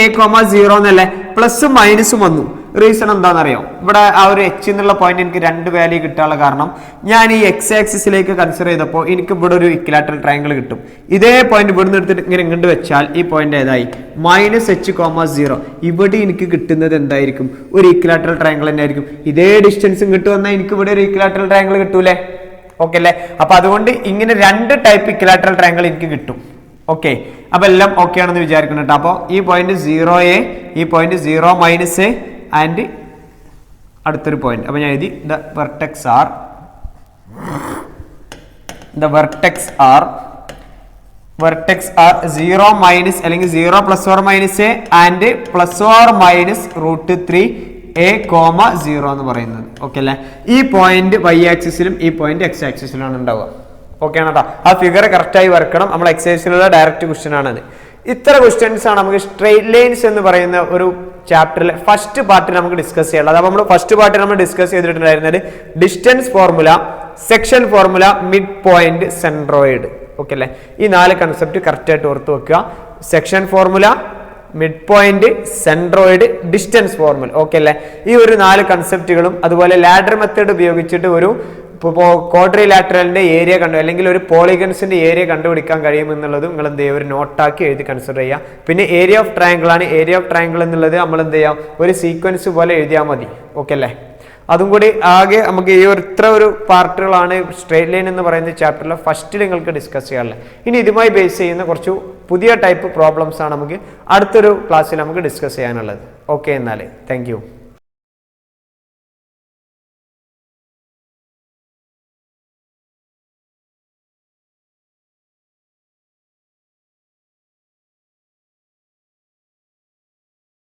a, 0 എന്നല്ലേ? പ്ലസും മൈനസും വന്നു. റീസൺ എന്താണെന്നറിയോ? ഇവിടെ ആ ഒരു h എന്നുള്ള പോയിന്റ് എനിക്ക് രണ്ട് വാല്യൂ കിട്ടാനുള്ള കാരണം ഞാൻ ഈ x ആക്സിസിലേക്ക് കൺസിഡർ ചെയ്തപ്പോൾ എനിക്ക് ഇവിടെ ഒരു ഇക്വിലാറ്ററൽ ട്രയാങ്കിൾ കിട്ടും. ഇതേ പോയിന്റ് ഇവിടുന്ന് എടുത്തിട്ട് ഇങ്ങനെ ഇങ്ങോട്ട് വെച്ചാൽ ഈ പോയിന്റ് ഏതായി? -h, 0. ഇവിടെ എനിക്ക് കിട്ടുന്നത് എന്തായിരിക്കും? ഒരു ഇക്വിലാറ്ററൽ ട്രയാങ്കിൾ തന്നെ ആയിരിക്കും. ഇതേ ഡിസ്റ്റൻസും കിട്ടുമെന്നാൽ എനിക്ക് ഇവിടെ ഒരു ഇക്വിലാറ്ററൽ ട്രയാങ്കിൾ കിട്ടൂലേ? ഓക്കെ അല്ലേ? അപ്പൊ അതുകൊണ്ട് ഇങ്ങനെ രണ്ട് ടൈപ്പ് ഇക്വിലാറ്ററൽ ട്രയാങ്കിൾ എനിക്ക് കിട്ടും. ഓക്കെ, അപ്പൊ എല്ലാം ഓക്കെ ആണെന്ന് വിചാരിക്കണം കേട്ടോ. അപ്പോൾ ഈ പോയിന്റ് 0a, ഈ പോയിന്റ് 0 - ആൻഡ് അടുത്തൊരു പോയിന്റ്. അപ്പൊ ഞാൻ എഴുതി the vertex are vertex are 0 minus അല്ലെങ്കിൽ 0 plus or minus a and plus or minus √3 a, 0 എന്ന് പറയുന്നത്. ഓക്കെ അല്ലേ? ഈ പോയിന്റ് y ആക്സിസിലും ഈ പോയിന്റ് x ആക്സിസിലാണ് ഉണ്ടാവുക. ഓക്കെ ആണ് കേട്ടോ. ആ ഫിഗർ കറക്റ്റായി വരക്കണം. നമ്മൾ എക്സസൈസിലുള്ള ഡയറക്റ്റ് ക്വസ്റ്റ്യൻ ആണത്. ഇത്ര ക്വസ്റ്റ്യൻസ് ആണ് നമുക്ക് സ്ട്രെയിറ്റ് ലൈൻസ് എന്ന് പറയുന്ന ഒരു ചാപ്റ്ററിലെ ഫസ്റ്റ് പാർട്ടിൽ നമുക്ക് ഡിസ്കസ് ചെയ്യാനുള്ളത്. അപ്പോൾ നമ്മൾ ഫസ്റ്റ് പാർട്ടിൽ നമ്മൾ ഡിസ്കസ് ചെയ്തിട്ടുണ്ടായിരുന്നത് distance formula, section formula, mid point, centroid. Okay അല്ലേ? ഈ 4 കൺസെപ്റ്റ് കറക്റ്റായിട്ട് ഓർത്ത് വെക്കുക. Section formula, mid point, centroid, distance formula. Okay അല്ലേ? ഈ ഒരു 4 കൺസെപ്റ്റുകളും അതുപോലെ ലാഡർ മെത്തേഡ് ഉപയോഗിച്ചിട്ട് ഒരു ക്വാഡ്രിലാറ്ററലിന്റെ ഏരിയ അല്ലെങ്കിൽ ഒരു പോളിഗൺസിന്റെ ഏരിയ കണ്ടുപിടിക്കാൻ കഴിയും എന്നുള്ളതും നിങ്ങൾ എന്ത് ചെയ്യുക? ഒരു നോട്ടാക്കി എഴുതി കൺസിഡർ ചെയ്യുക. പിന്നെ ഏരിയ ഓഫ് ട്രയാങ്കിൾ ആണ്. ഏരിയ ഓഫ് ട്രയാങ്കിൾ എന്നുള്ളത് നമ്മൾ എന്ത് ചെയ്യാം? ഒരു സീക്വൻസ് പോലെ എഴുതിയാൽ മതി. ഓക്കെ അല്ലേ? അതും കൂടി ആകെ നമുക്ക് ഈ ഇത്ര ഒരു പാർട്ടുകളാണ് സ്ട്രെയിറ്റ് ലൈൻ എന്ന് പറയുന്ന ചാപ്റ്ററിലെ ഫസ്റ്റിൽ നിങ്ങൾക്ക് ഡിസ്കസ് ചെയ്യാറുള്ളത്. ഇനി ഇതുമായി ബേസ് ചെയ്യുന്ന കുറച്ച് പുതിയ ടൈപ്പ് പ്രോബ്ലംസ് ആണ് നമുക്ക് അടുത്തൊരു ക്ലാസ്സിൽ നമുക്ക് ഡിസ്കസ് ചെയ്യാനുള്ളത്. ഓക്കെ, എന്നാൽ താങ്ക് യു.